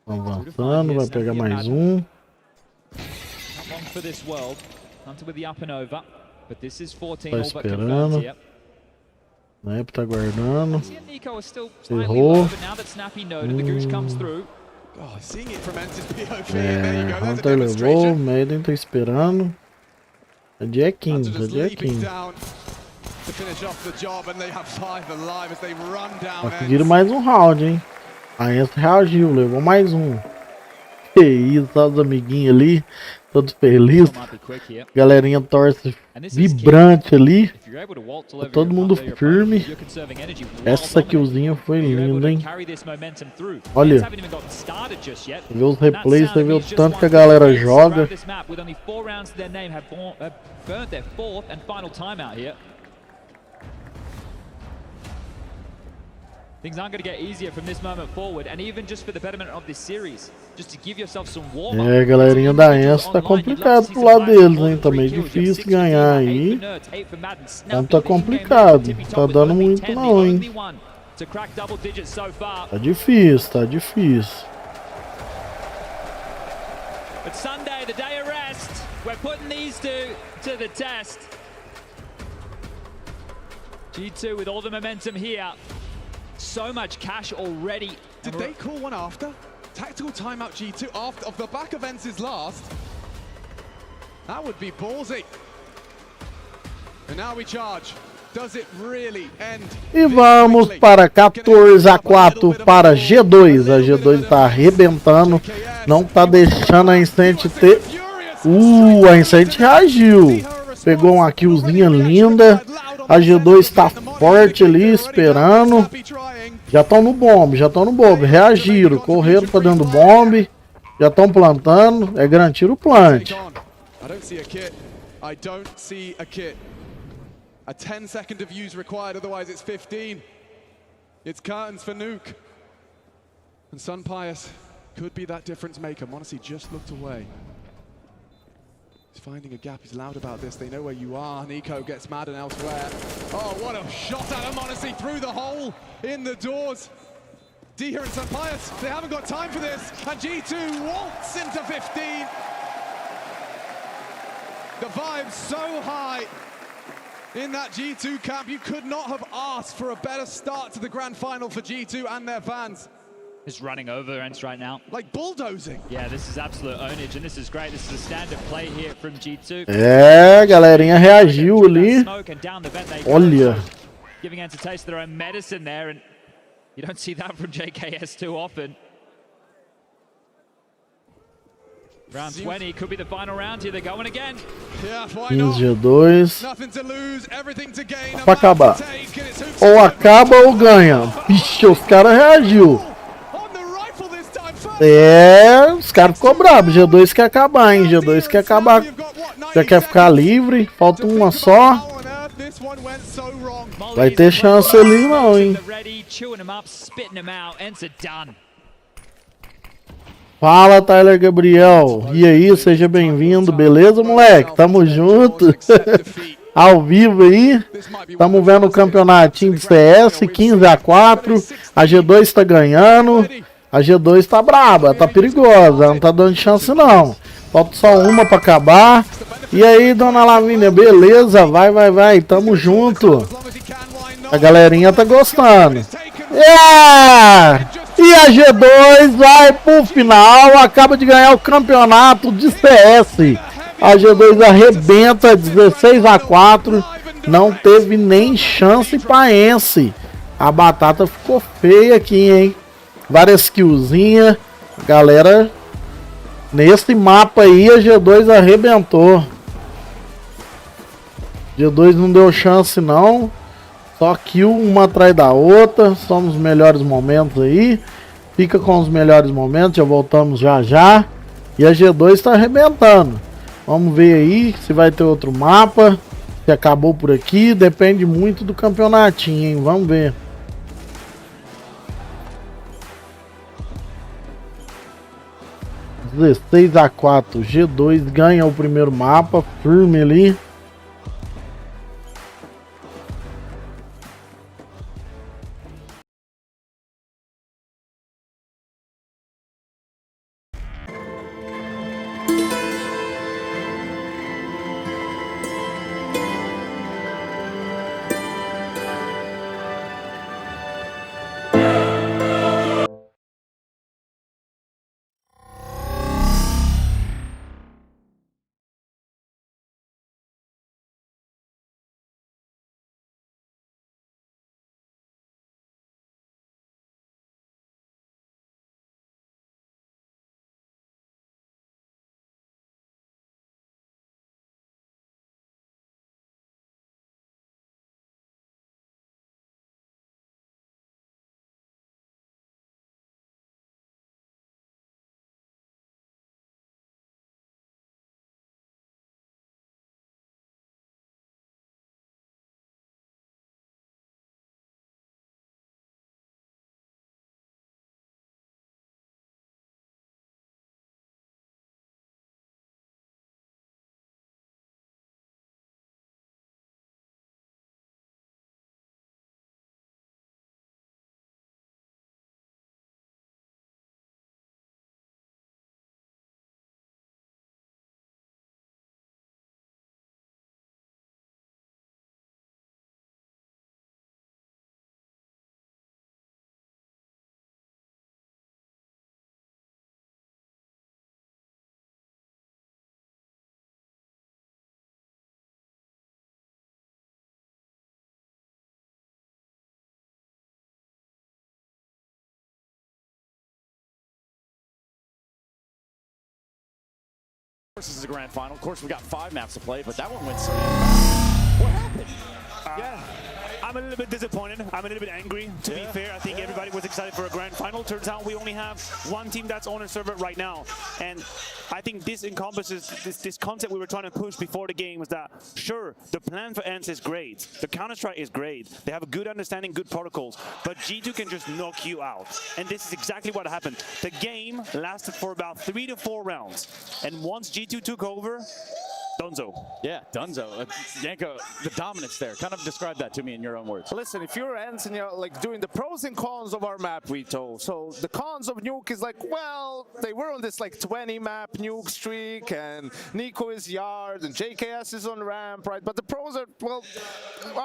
Avançando, vai pegar mais um. Tá esperando. Snap tá guardando. Errou. Hunter levou, Maiden tá esperando. A Jackin, conseguiram mais um round, hein? A ENCE reagiu, levou mais um. Que isso, os amiguinhos ali todo feliz. Galerinha torce vibrante ali. Todo mundo firme. Essa killzinha foi linda, hein? Olha, você vê os replays, você vê o tanto que a galera joga. Things aren't going to get easier from this moment forward, and even just for the betterment of this series, just to give yourself some warm-up. É, galerinha da ENCE tá complicado pro lado deles, hein? Tá meio difícil ganhar aí. Então tá complicado, tá dando muito não, hein? Tá difícil, tá difícil. But Sunday, the day of rest, we're putting these two to the test. G2 with all the momentum here. So much cash already. Did they call one after? Tactical timeout G2 off the back of ENCE's last. That would be ballsy. And now we charge. Does it really end? E vamos para 14-4 para G2. A G2 tá arrebentando. Não tá deixando a ENCE ter... a ENCE reagiu. Pegou uma killzinha linda. A G2 tá forte ali, esperando. Já estão no bomb, reagiram, correram pra dentro do bomb. Já estão plantando, é garantir o plant. A 10-second of use required, otherwise it's 15. It's curtains for Nuke. And Sunpius could be that difference maker. Monacy just looked away. He's finding a gap, he's loud about this, they know where you are. Nico gets mad and elsewhere. Oh, what a shot out of Monacy through the hole in the doors. Diha and Sunpius, they haven't got time for this. And G2 waltz into 15. The vibe's so high in that G2 camp. You could not have asked for a better start to the grand final for G2 and their fans. Is running over ENCE right now. Like bulldozing. Yeah, this is absolute ownage, and this is great. This is a standard play here from G2. É, galerinha reagiu ali. Olha. Giving ENCE a taste of their own medicine there, and you don't see that from JKS too often. Round 20 could be the final round here. They're going again. Yeah, why not? G2. Nothing to lose, everything to gain. Pra acabar. Ou acaba ou ganha. Vixe, os caras reagiu. É, os caras ficou bravos. G2 quer acabar, hein? G2 quer acabar. Já quer ficar livre. Falta uma só. Vai ter chance ali não, hein? Fala, Tyler Gabriel. E aí, seja bem-vindo. Beleza, moleque? Tamo junto. Ao vivo aí. Tamo vendo o campeonatinho de CS. 15-4. A G2 tá ganhando. A G2 tá braba, tá perigosa, não tá dando chance não. Falta só uma pra acabar. E aí, dona Lavínia, beleza? Vai, tamo junto. A galerinha tá gostando. E a G2 vai pro final, acaba de ganhar o campeonato de CS. A G2 arrebenta 16-4, não teve nem chance pra ENCE. A batata ficou feia aqui, hein? Várias killzinhas. Galera, nesse mapa aí a G2 arrebentou. G2 não deu chance não. Só kill uma atrás da outra. São os melhores momentos aí. Fica com os melhores momentos. Já voltamos já. E a G2 tá arrebentando. Vamos ver aí se vai ter outro mapa. Se acabou por aqui. Depende muito do campeonatinho, hein? Vamos ver. 16-4, G2 ganha o primeiro mapa, firme ali. This is a grand final. Of course, we got 5 maps to play, but that one went so fast. What happened? Yeah, I'm a little bit disappointed. I'm a little bit angry, to be fair. I think everybody was excited for a grand final. Turns out we only have one team that's on a server right now. And I think this encompasses this concept we were trying to push before the game was that, sure, the plan for ENCE is great. The counterstrike is great. They have a good understanding, good protocols. But G2 can just knock you out. And this is exactly what happened. The game lasted for about 3 to 4 rounds. And once G2 took over, Dunzo. Yeah, Dunzo. Yanko, the dominance there. Kind of describe that to me in your own words. Listen, if you're ENCE and you're like doing the pros and cons of our map, Vito. So the cons of Nuke is like, well, they were on this like 20 map Nuke streak, and Nico is Yard, and JKS is on ramp, right? But the pros are, well,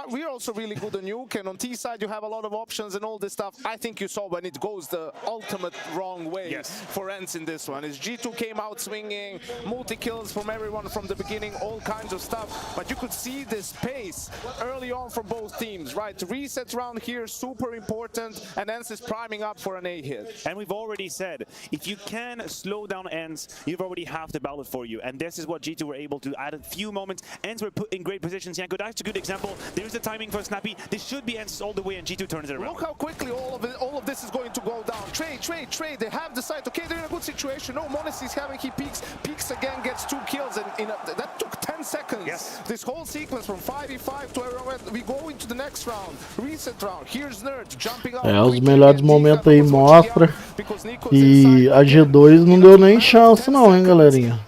we're also really good on Nuke, and on T side you have a lot of options and all this stuff. I think you saw when it goes the ultimate wrong way for ENCE in this one. Is G2 came out swinging, multi-kills from everyone from the beginning, all kinds of stuff, but you could see this pace early on from both teams, right? Reset round here, super important, and ENCE is priming up for an A hit. And we've already said, if you can slow down ENCE, you've already half the battle for you, and this is what G2 were able to add a few moments. ENCE were put in great positions. Yanko, that's a good example. There's the timing for Snappy. This should be ENCE all the way, and G2 turns it around. Look how quickly all of this is going to go down. Trade. They have the site. Okay, they're in a good situation. No, Monis is having, he peaks again, gets 2 kills, and that took 10 seconds. Yes. This whole sequence from 5v5 to around, we go into the next round, reset round. Here's Nerd jumping out. Os melhores momentos aí mostra que a G2 não deu nem chance não, hein, galerinha.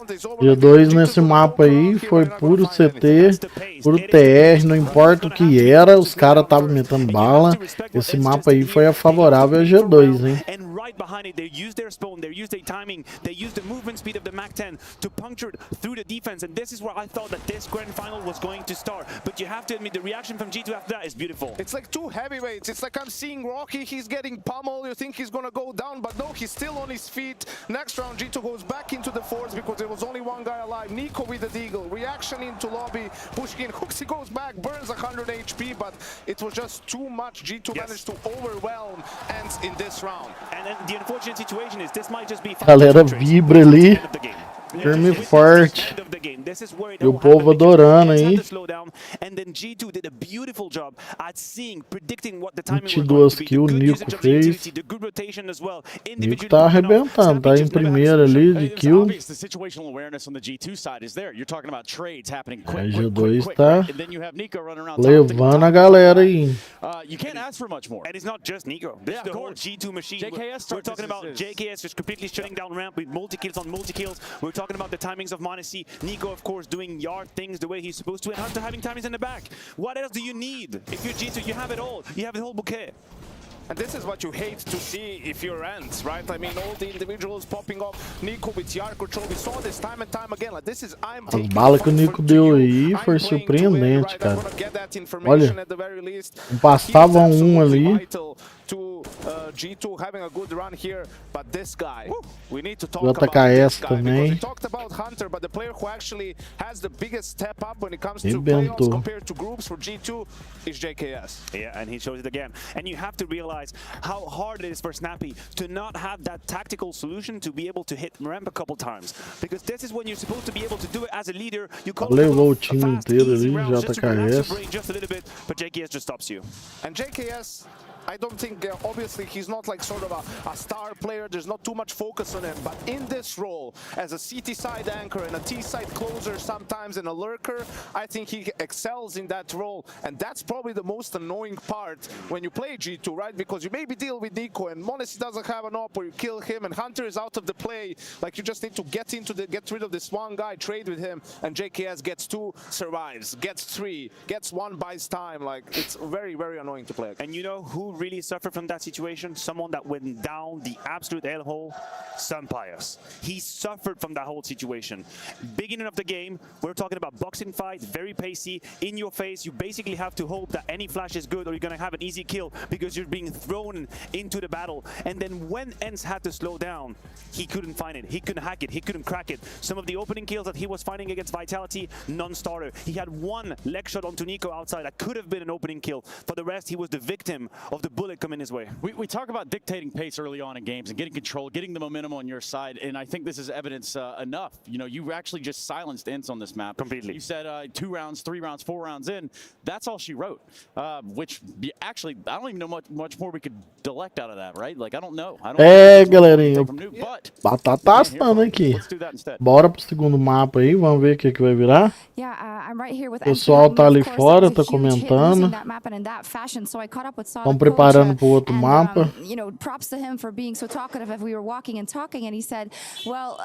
G2 nesse mapa aí foi puro CT, puro TR, não importa o que era, os caras estavam metendo bala. Esse mapa aí foi a favorável a G2, hein. And right behind it, they used their spawn, they used their timing, they used the movement speed of the Mac-10 to puncture through the defense. And this is where I thought that this grand final was going to start. But you have to admit, the reaction from G2 after that is beautiful. It's like 2 heavyweights. It's like I'm seeing Rocky, he's getting pummeled. You think he's gonna go down, but no, he's still on his feet. Next round, G2 goes back into the force because there was only one guy alive. Nico with the deagle. Reaction into lobby. Pushkin hooks, he goes back, burns 100 HP, but it was just too much. G2 managed to overwhelm ENCE in this round. And then the unfortunate situation is this might just be Galera vibra ali, firme e forte. E o povo adorando aí. 22 kills o Nico fez. Nico tá arrebentando, tá em primeiro ali de kill. A G2 tá levando a galera aí. You can't ask for much more. And it's not just Nico. This is the whole G2 machine. We're talking about JKS just completely shutting down ramp with multi-kills on multi-kills. We're talking about the timings of Monesi. Nico, of course, doing yard things the way he's supposed to, and Hunter having timings in the back. What else do you need? If you're G2, you have it all. You have the whole bouquet. And this is what you hate to see if you're ENCE, right? I mean, all the individuals popping off. Nico with yard control. We saw this time and time again. Like, this is As balas que o Nico deu aí foi surpreendente, cara. Olha, não passava um ali. To G2 having a good run here, but this guy, we need to talk about this guy, também. because we talked about Hunter, but the player who actually has the biggest step up when it comes to playoffs compared to groups for G2 is JKS. Yeah, and he shows it again. And you have to realize how hard it is for Snappy to not have that tactical solution to be able to hit ramp a couple times, because this is when you're supposed to be able to do it as a leader. You call levou o time inteiro ali, JKS. Just a little bit, but JKS just stops you. And JKS, I don't think, obviously, he's not like sort of a star player. There's not too much focus on him. But in this role, as a CT side anchor and a T side closer sometimes and a lurker, I think he excels in that role. And that's probably the most annoying part when you play G2, right? Because you maybe deal with Nico and Monis doesn't have an op, or you kill him and Hunter is out of the play. Like, you just need to get rid of this one guy, trade with him, and JKS gets 2, survives, gets 3, gets 1, buys time. Like, it's very, very annoying to play. And you know who really suffered from that situation? Someone that went down the absolute hellhole, Sunpius. He suffered from that whole situation. Beginning of the game, we're talking about boxing fight, very pacey, in your face. You basically have to hope that any flash is good or you're gonna have an easy kill because you're being thrown into the battle. And then when ENCE had to slow down, he couldn't find it. He couldn't hack it. He couldn't crack it. Some of the opening kills that he was finding against Vitality, non-starter. He had one leg shot onto Nico outside that could have been an opening kill. For the rest, he was the victim of the bullet coming his way. We talk about dictating pace early on in games and getting control, getting the momentum on your side, and I think this is evidence enough. You know, you actually just silenced ENCE on this map. Completely. You said 2 rounds, 3 rounds, 4 rounds in. That's all she wrote, which actually, I don't even know much more we could delect out of that, right? Like, I don't know. Galerinha, batata assando aqui. Bora pro segundo mapa aí, vamos ver o que vai virar. O pessoal tá ali fora, tá comentando. Estão preparando pro outro mapa. You know, props to him for being so talkative as we were walking and talking, and he said, well,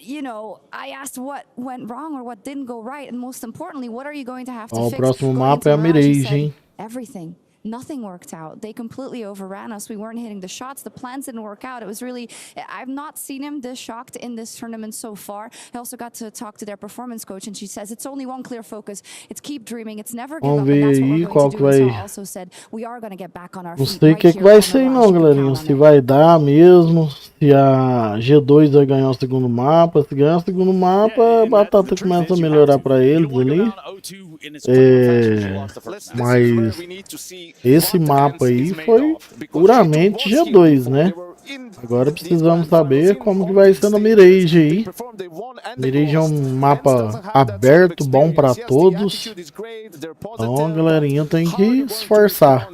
you know, I asked what went wrong or what didn't go right, and most importantly, what are you going to have to fix? O próximo mapa é a Mirage, hein? Everything. Nothing worked out. They completely overran us. We weren't hitting the shots. The plans didn't work out. It was really, I've not seen him this shocked in this tournament so far. I also got to talk to their performance coach, and she says it's only one clear focus. It's keep dreaming. It's never give up. And that's what we're going to do. And so also said we are going to get back on our feet. Não sei o que vai ser não, galerinha. Se vai dar mesmo. Se a G2 vai ganhar o segundo mapa. Se ganhar o segundo mapa, a batata começa a melhorar pra eles ali. Mas esse mapa aí foi puramente G2, né? Agora precisamos saber como que vai ser na Mirage aí. Mirage é um mapa aberto, bom pra todos. Então a galerinha tem que esforçar.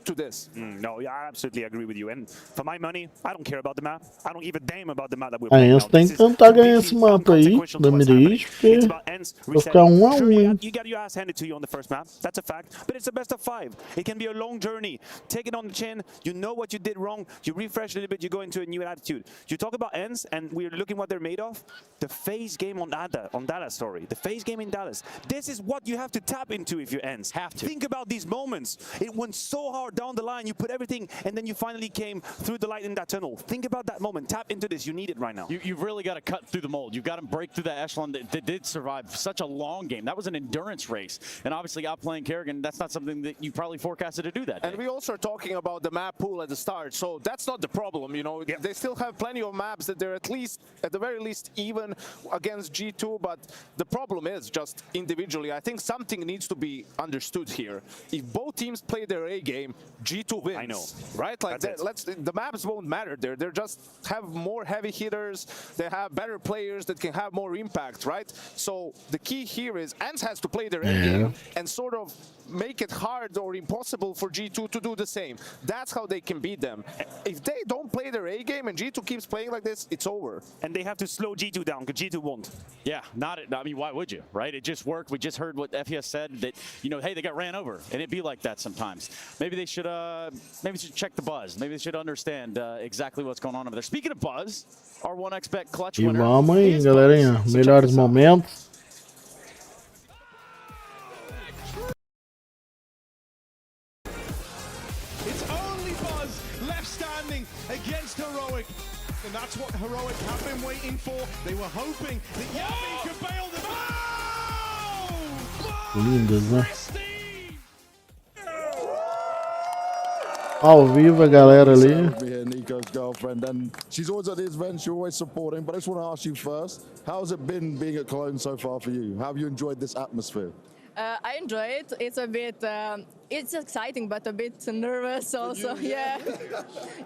To this. No, yeah, I absolutely agree with you. And for my money, I don't care about the map. I don't give a damn about the map that we're playing. A ENCE tem que tentar ganhar esse mapa aí da Mirage, porque vai ficar 1 a 1, hein? You got your ass handed to you on the first map. That's a fact. But it's the best of 5. It can be a long journey. Take it on the chin. You know what you did wrong. You refresh a little bit. You go into a new attitude. You talk about ENCE, and we're looking what they're made of. The phase game on Dallas, sorry. The phase game in Dallas. This is what you have to tap into if you're ENCE. Have to. Think about these moments. It went so hard down the line, you put everything, and then you finally came through the light in that tunnel. Think about that moment. Tap into this. You need it right now. You've really got to cut through the mold. You've got to break through that echelon that did survive such a long game. That was an endurance race. And obviously outplaying Kerrigan, that's not something that you probably forecasted to do that day. And we also are talking about the map pool at the start, so that's not the problem, you know. They still have plenty of maps that they're at the very least even against G2, but the problem is just individually. I think something needs to be understood here. If both teams play their A game, G2 wins. I know. Right? Like the maps won't matter there. They just have more heavy hitters. They have better players that can have more impact, right? So the key here is ENCE has to play their A game and sort of make it hard or impossible for G2 to do the same. That's how they can beat them. If they don't play their A game and G2 keeps playing like this, it's over. And they have to slow G2 down because G2 won't. Yeah, I mean, why would you, right? It just worked. We just heard what FES said, that, you know, hey, they got ran over, and it'd be like that sometimes. Maybe they should check the buzz. Maybe they should understand exactly what's going on over there. Speaking of buzz, our 1xBet clutch winner. E vamos aí, galerinha. Melhores momentos. It's only Buzz left standing against Heroic. And that's what Heroic have been waiting for. They were hoping that Yami could bail them out. Lindas, né? Ao vivo a galera ali. Nico's girlfriend, and she's always at the events, she's always supporting. But I just want to ask you first, how's it been being at Cologne so far for you? How have you enjoyed this atmosphere? I enjoy it. It's a bit, it's exciting, but a bit nervous also. Yeah,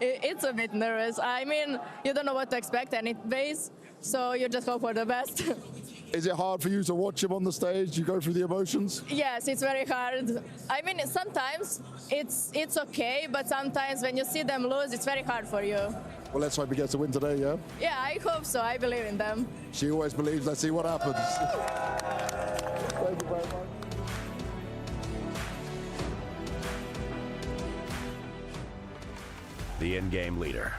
it's a bit nervous. I mean, you don't know what to expect anyways, so you just hope for the best. Is it hard for you to watch him on the stage? You go through the emotions? Yes, it's very hard. I mean, sometimes it's okay, but sometimes when you see them lose, it's very hard for you. Well, let's hope he gets a win today, yeah? Yeah, I hope so. I believe in them. She always believes. Let's see what happens. Thank you very much. The in-game leader.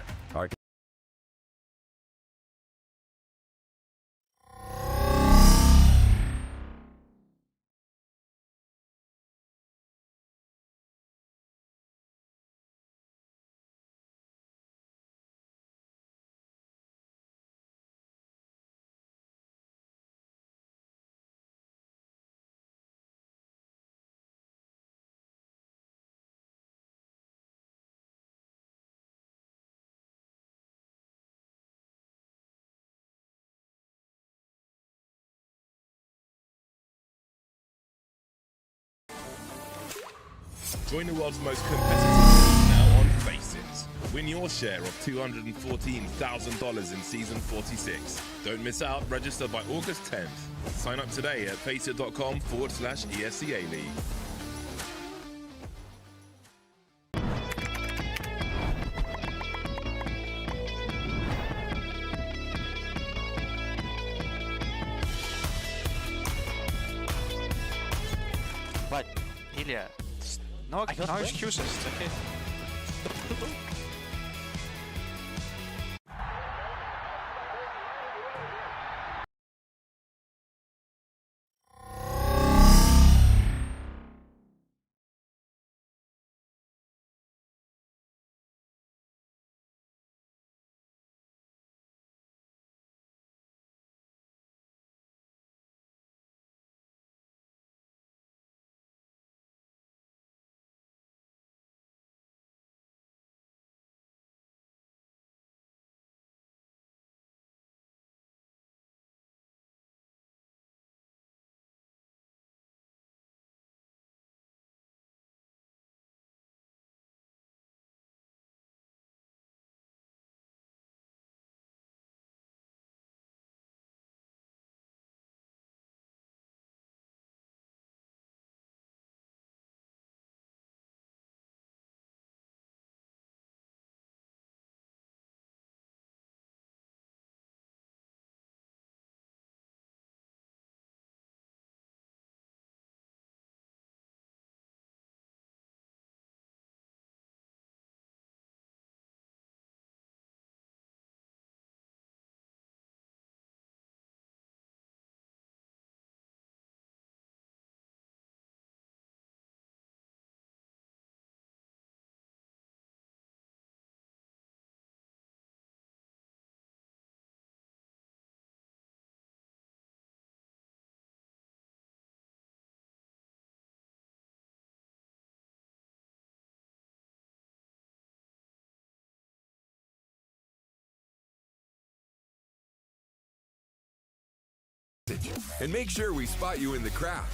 Join the world's most competitive team now. Win your share of $214,000 in Season 46. Don't miss out. Register by August 10th. Sign up today at faceit.com/ESCA League. But, Ilya, no excuses, it's okay. And make sure we spot you in the crowd.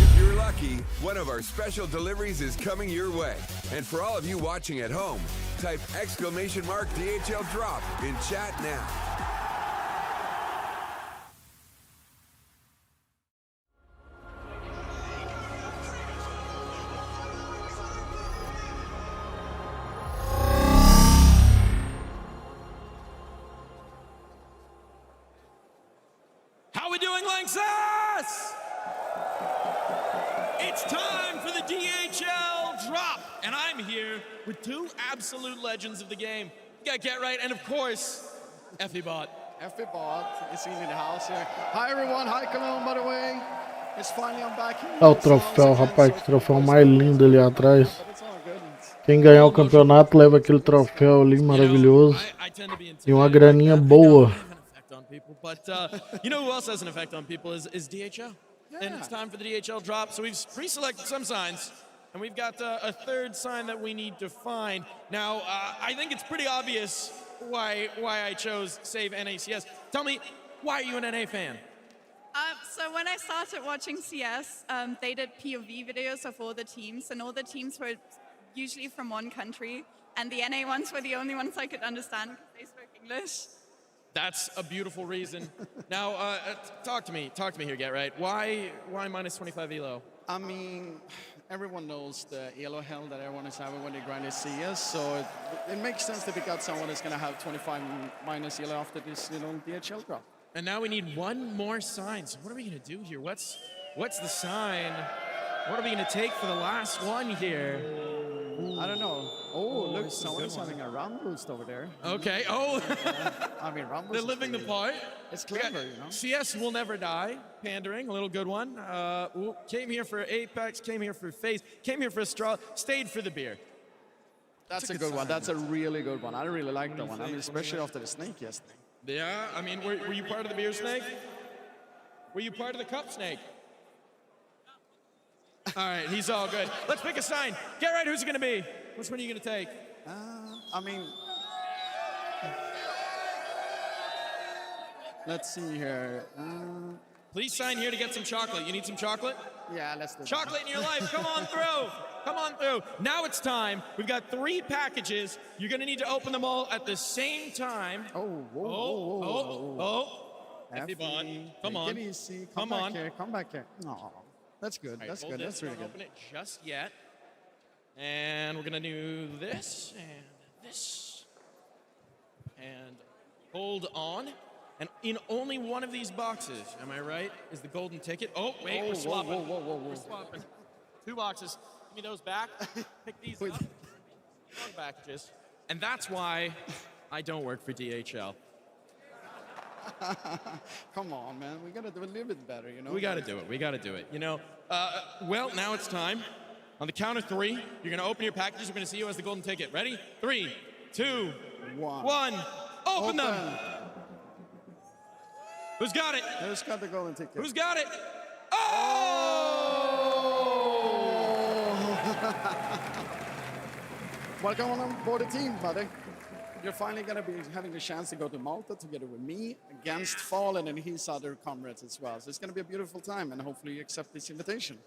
If you're lucky, one of our special deliveries is coming your way. And for all of you watching at home, type !DHL drop in chat now. How we doing, Lanxess? It's time for the DHL drop, and I'm here with two absolute legends of the game. You got Get Right, and of course, FEBot. FEBot is in the house here. Hi everyone, hi Cologne, by the way. It's finally I'm back here. Olha o troféu, rapaz, que troféu mais lindo ali atrás. Quem ganhar o campeonato leva aquele troféu ali maravilhoso. E uma graninha boa. But you know who else has an effect on people is DHL. And it's time for the DHL drop. So we've pre-selected some signs, and we've got a third sign that we need to find. Now, I think it's pretty obvious why I chose Save NACS. Tell me, why are you an NA fan? So when I started watching CS, they did POV videos of all the teams, and all the teams were usually from one country, and the NA ones were the only ones I could understand because they spoke English. That's a beautiful reason. Now, talk to me here, Get Right. Why minus 25 elo? I mean, everyone knows the elo hell that everyone is having when they grind CS, so it makes sense to pick out someone that's going to have 25 minus elo after this little DHL drop. And now we need one more sign. So what are we going to do here? What's the sign? What are we going to take for the last one here? I don't know. Oh, look, someone's having a run boost over there. Okay. Oh. I mean, run boost. They're living the part. It's clever, you know. CS will never die. Pandering, a little good one. Came here for Apex, came here for FaZe, came here for a straw, stayed for the beer. That's a good one. That's a really good one. I really like that one. I mean, especially after the snake yesterday. Yeah, I mean, were you part of the beer snake? Were you part of the cup snake? All right, he's all good. Let's pick a sign. Get Right, who's it going to be? Which one are you going to take? I mean, let's see here. Please sign here to get some chocolate. You need some chocolate? Yeah, let's do that. Chocolate in your life. Come on through. Come on through. Now it's time. We've got 3 packages. You're going to need to open them all at the same time. Effie Bond. Come on. Take it easy. Come on. Come back here. No, that's good. Right, That's good. That's really good. Open it just yet. And we're going to do this and this. And hold on. And in only one of these boxes, am I right, is the golden ticket. Oh, wait, we're swapping. We're swapping. 2 boxes. Give me those back. Pick these up. Packages. And that's why I don't work for DHL. Come on, man. We got to do a little bit better, you know? We got to do it. We got to do it. You know, well, now it's time. On the count of 3, you're going to open your packages. We're going to see who has the golden ticket. Ready? 3, 2, 1. Open them. Who's got it? Who's got the golden ticket? Who's got it? Oh! Welcome on board the team, buddy. You're finally going to be having the chance to go to Malta together with me against Fallen and his other comrades as well. So it's going to be a beautiful time, and hopefully you accept this invitation.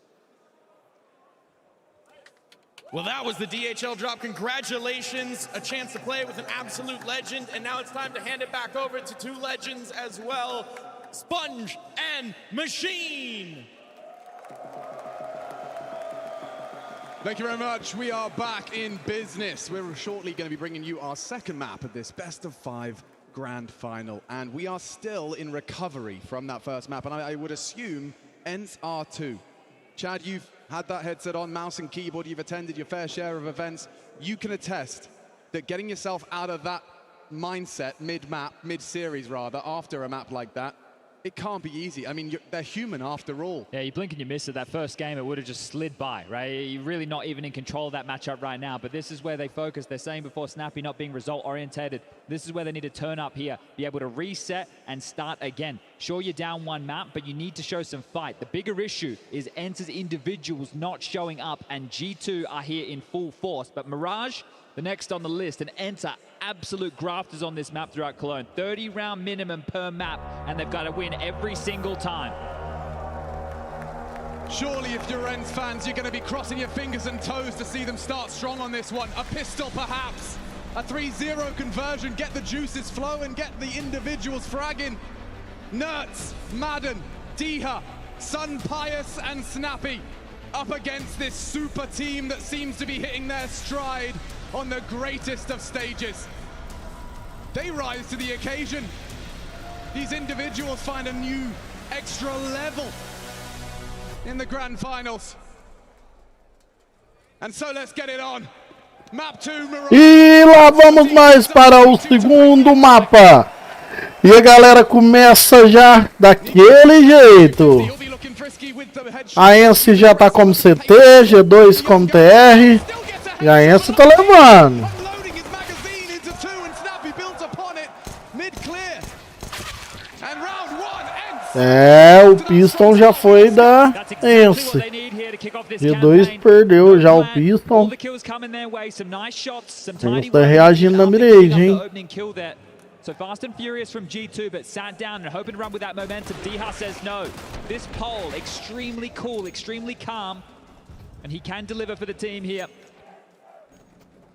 Well, that was the DHL drop. Congratulations. A chance to play with an absolute legend. And now it's time to hand it back over to 2 legends as well, Sponge and Machine. Thank you very much. We are back in business. We're shortly going to be bringing you our second map of this best of 5 grand final. And we are still in recovery from that first map. And I would assume ENCE R2. Chad, you've had that headset on, mouse and keyboard. You've attended your fair share of events. You can attest that getting yourself out of that mindset mid-map, mid-series rather, after a map like that, it can't be easy. I mean, they're human after all. Yeah, you blink and you miss it. That first game, it would have just slid by, right? You're really not even in control of that matchup right now, but this is where they focus. They're saying before Snappy not being result-orientated. This is where they need to turn up here, be able to reset and start again. Sure, you're down 1 map, but you need to show some fight. The bigger issue is ENCE's individuals not showing up, and G2 are here in full force. But Mirage, the next on the list, and ENCE are absolute grafters on this map throughout Cologne. 30-round minimum per map, and they've got to win every single time. Surely if you're ENCE fans, you're going to be crossing your fingers and toes to see them start strong on this one. A pistol perhaps, a 3-0 conversion, get the juices flowing, get the individuals fragging. Nerds, Madden, Diha, Sun Pius and Snappy up against this super team that seems to be hitting their stride on the greatest of stages. They rise to the occasion. These individuals find a new extra level in the grand finals. And so let's get it on. Map 2, Mirage. E lá vamos nós para o segundo mapa. E a galera começa já daquele jeito. A ENCE já tá como CT, G2 como TR. E a ENCE tá levando. É, o Piston já foi da ENCE. G2 perdeu já o Piston. ENCE tá reagindo na mirage, hein? So fast and furious from G2, but sat down and hoping to run with that momentum. Diha says no. This pole, extremely cool, extremely calm, and he can deliver for the team here.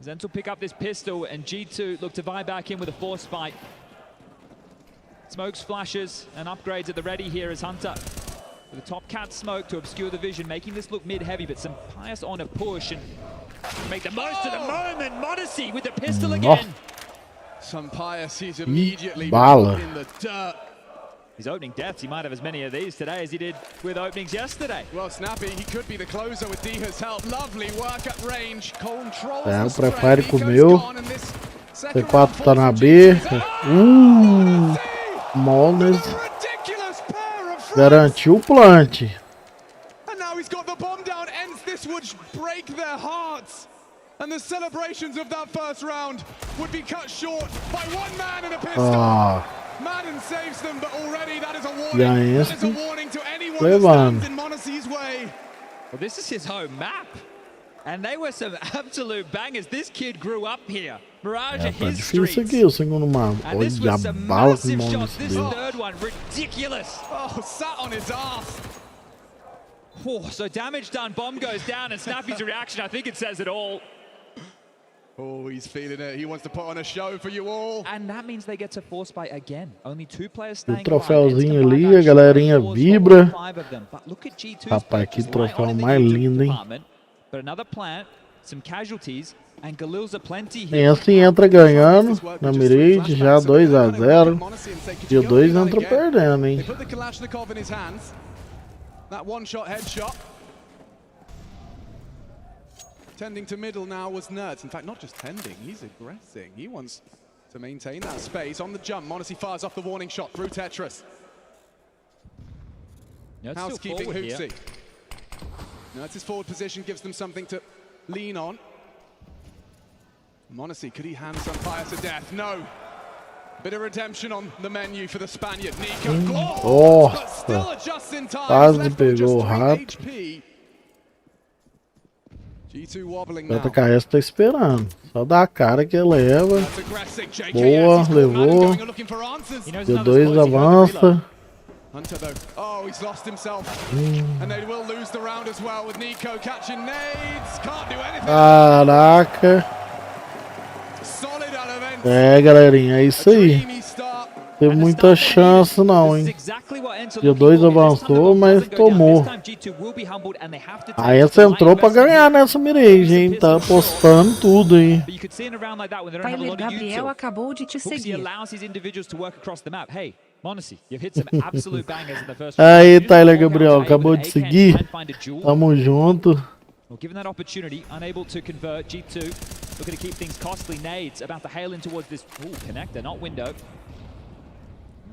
Zenz will pick up this pistol, and G2 look to vie back in with a force fight. Smokes, flashes, and upgrades at the ready here as Hunter. With a top cat smoke to obscure the vision, making this look mid-heavy, but some Pius on a push and make the most of the moment. Modesty with the pistol again. Some Pius, he's immediately in the dirt. He's opening deaths. He might have as many of these today as he did with openings yesterday. Well, Snappy, he could be the closer with Diha's help. Lovely work at range. Controls É, o Prefire comeu. C4 tá na B. Molners. Garantiu o plant. And now he's got the bomb down. ENCE, this would break their hearts. And the celebrations of that first round would be cut short by one man and a pistol. Madden saves them, but already that is a warning. That is a warning to anyone who stands in Monacy's way. Well, this is his home map. And they were some absolute bangers. This kid grew up here. Mirage É, at tá his difícil streets. aqui o segundo mapa. And this Olha a was some bala que massive mão shots. nesse This dele. third one, ridiculous. Oh, sat on his ass. Oh, so damage done, bomb goes down, and Snappy's reaction, I think it says it all. Oh, he's feeling it. He wants to put on a show for you all. And that means they get to force fight again. Only 2 players O staying troféuzinho ali, a galerinha vibra. Rapaz, que troféu mais lindo, hein? But another plant, some casualties, and Galil's aplenty Quem here. assim entra ganhando na Mirage, já 2 a 0. E o 2 entra perdendo, hein? They put the Kalashnikov in his hands. That one-shot headshot. Tending to middle now was Nerds. In fact, not just tending, he's aggressing. He wants to maintain that space. On the jump, m0NESY fires off the warning shot through Tetris. Housekeeping Hoopsy. Nerds' forward position gives them something to lean on. m0NESY, could he hand some fire to death? No. Bit of redemption on the menu for the Spaniard. Nico, but still a just in time. Quase pegou o rato. G2 wobbling O now. KS tá esperando. Só dá a cara que leva. Boa, levou. D2 avança. Hunter though. Oh, he's lost himself. And they will lose the round as well with Nico catching nades. Can't do anything. Caraca. Solid out of ENCE. É, galerinha, é isso aí. Teve muita chance não, hein? D2 avançou, mas tomou. A ENCE entrou pra ganhar nessa Mirage, hein? Tá apostando tudo, hein? Tyler Gabriel acabou de te seguir. Aí, Tyler Gabriel, acabou de seguir. Tamo junto. Well, given that opportunity, unable to convert, G2 looking to keep things costly. Nades about to hail in towards this connector, not window.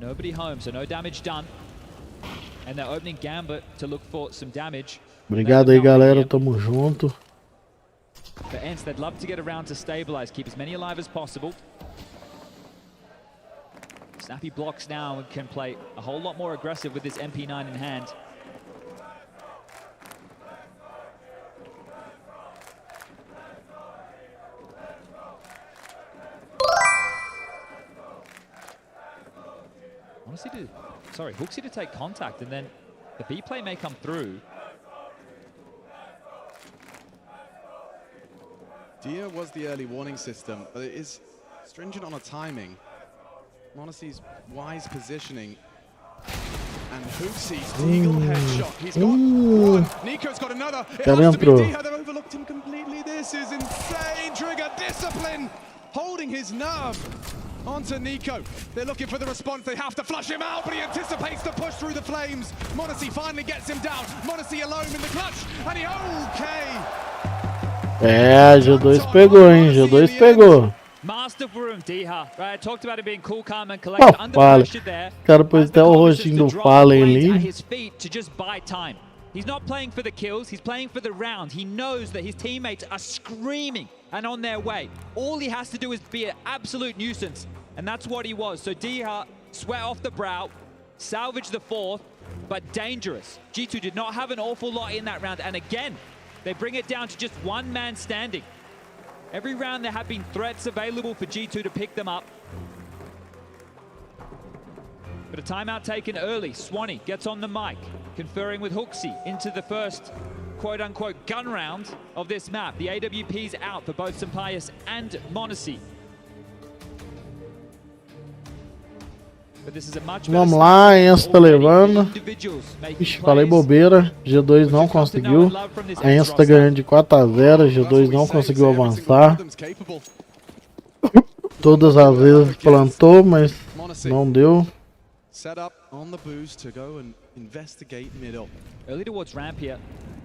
Nobody home, so no damage done. And they're opening Gambit to look for some damage. Obrigado aí, galera. Tamo junto. For ENCE, they'd love to get around to stabilize, keep as many alive as possible. Snappy blocks now and can play a whole lot more aggressive with this MP9 in hand. Hooksy to take contact, and then the B play may come through. Dia was the early warning system, but it is stringent on a timing. m0NESY's wise positioning. And Hoopsy's eagle headshot. He's got one. Nico's got another. It has to be Dia. They've overlooked him completely. This is insane. Trigger discipline. Holding his nerve. Onto Nico. They're looking for the response. They have to flush him out, but he anticipates the push through the flames. m0NESY finally gets him down. m0NESY alone in the clutch. And he okay. É, G2 pegou, hein? G2 pegou. Master room, Diha. Right, I talked about him being cool, calm, and collected under pressure there. O cara pôs até o rostinho do Fallen ali. At his feet to just buy time. He's not playing for the kills, he's playing for the round. He knows that his teammates are screaming and on their way. All he has to do is be an absolute nuisance, and that's what he was. So Diha, sweat off the brow, salvage the fourth, but dangerous. G2 did not have an awful lot in that round, and again, they bring it down to just one man standing. Every round there have been threats available for G2 to pick them up. But a timeout taken early. Swanee gets on the mic, conferring with Hooksy into the first quote-unquote gun round of this map. The AWP's out for both Sampaius and m0NESY. But this is a much Vamos lá, ENCE tá levando. Ixi, falei bobeira. G2 não conseguiu. A ENCE tá ganhando de 4 a 0. G2 não conseguiu avançar. Todas as vezes plantou, mas não deu. Set up on the boost to go and investigate middle. Early towards ramp here.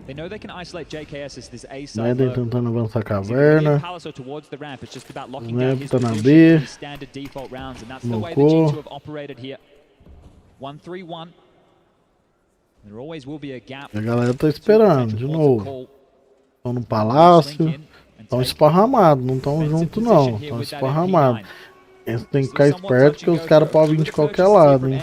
They know they can isolate JKS as this ACER. Neden tentando avançar a caverna. Towards the ramp. It's just about locking Neb down his tá na position B. in his standard default rounds, and that's the way the G2 have operated here. 1-3-1. There always will be a gap. A galera tá esperando de novo. Estão no palácio. Estão esparramados, não estão juntos não. Estão esparramados. Eles têm que ficar esperto que os caras podem vir de qualquer lado, hein?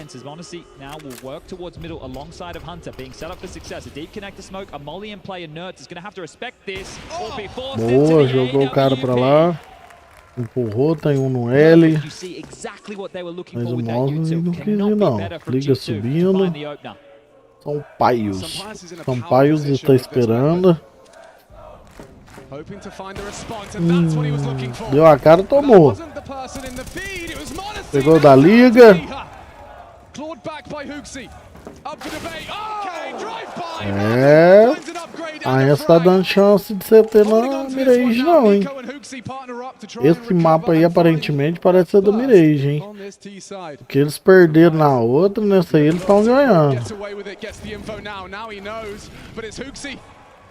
Now will work towards middle alongside of Hunter, being set up for success. A deep connector smoke, a molly in play, and NERTZ is going to have to respect this or be forced into Boa, the jogou o cara pra AWP. lá. Empurrou, tem um no L. You see exactly what they were looking Mas for o with that mouse util. não quis Cannot ir, be não. better from Liga G2 to subindo. find the opener. São paios. São paios está esperando. Deu a cara, tomou. Pegou da liga. É. A ENCE tá dando chance de CT na Mirage não, hein? Esse mapa aí aparentemente parece ser do Mirage, hein? Porque eles perderam na outra, nessa aí eles estão ganhando.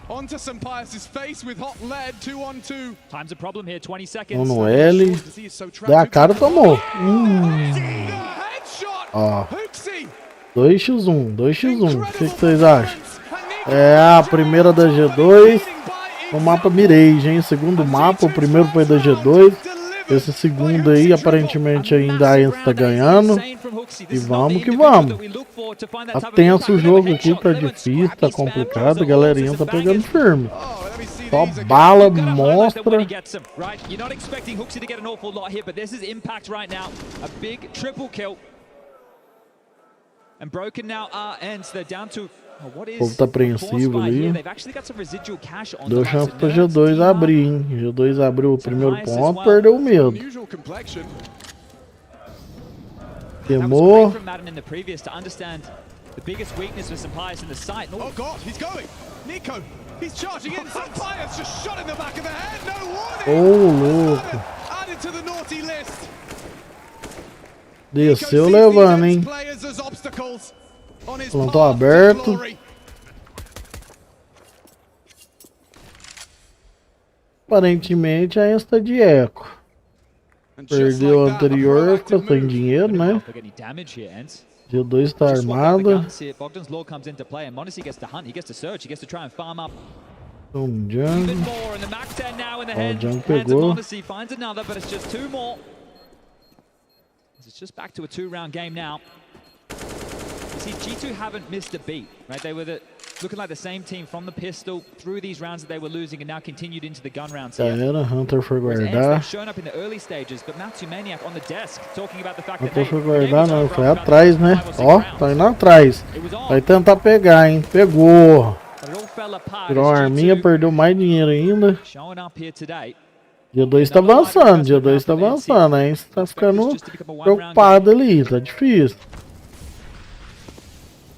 Onto Sampaio's face with hot lead, 2-on-2. Time's a problem here, 20 seconds. Um no L. Deu a cara, tomou. Ó. 2x1, 2x1. O que vocês acham? É a primeira da G2 no mapa Mirage, hein? Segundo mapa, o primeiro foi da G2. Esse segundo aí, aparentemente, ainda a ENCE tá ganhando. E vamos que vamos. Tá tenso o jogo aqui, tá difícil, tá complicado. A galerinha tá pegando firme. Só bala, mostra. You're not expecting HooXi to get an awful lot here, but this is impact right now. A big triple kill. And broken now are ENCE. They're down to o povo tá apreensivo ali. Deu chance pra G2 abrir, hein? G2 abriu o primeiro ponto, perdeu o medo. Queimou. Louco. Desceu levando, hein? Plantou aberto. Aparentemente a ENCE tá de eco. Perdeu o anterior, ficou sem dinheiro, né? G2 tá armada. Um jungle. Ó, o jungle pegou. It's just back to a 2-round game now. You see, G2 haven't missed a beat, right? They were looking like the same team from the pistol through these rounds that they were losing and now continued into the gun rounds here. Já era, Hunter foi guardar. They've shown up in the early stages, but Matsu Maniac on the desk talking about the fact that Hunter foi guardar, não, foi atrás, né? Ó, tá indo atrás. Vai tentar pegar, hein? Pegou. Tirou a arminha, perdeu mais dinheiro ainda. G2 tá avançando, G2 tá avançando, hein? Você tá ficando preocupado ali, tá difícil.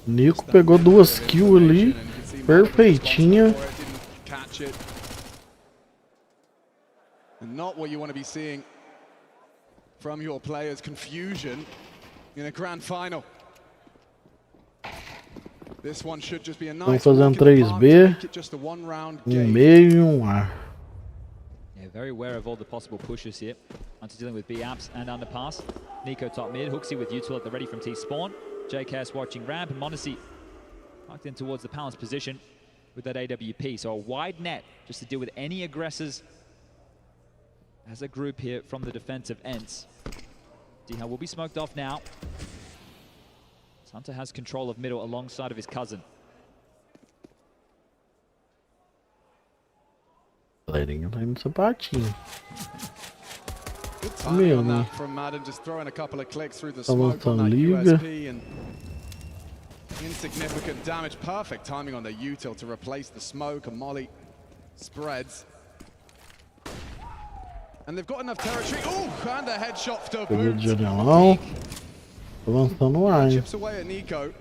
Nico pegou 2 kills ali, perfeitinha. Not what you want to be seeing from your players, confusion in a grand final. This one should just be a nice. Estão fazendo 3B, meio e um A. Yeah, very aware of all the possible pushes here. Hunter dealing with B-apps and underpass. Nico top mid, HooXi with util at the ready from T-spawn. JKS watching ramp, and m0NESY tucked in towards the Palace position with that AWP. So a wide net just to deal with any aggressors as a group here from the defensive ENCE. D-Hell will be smoked off now. Hunter has control of middle alongside of his cousin. Galerinha tá indo sapatinho. Good timing on that from Madden, just throwing a couple of clicks through the smoke on that liga. USP and insignificant damage. Perfect timing on the util to replace the smoke, and Molly spreads. And they've got enough territory. Oh, and a headshot to boot. Janelão. Avançando lá, hein? Chips away at Nico.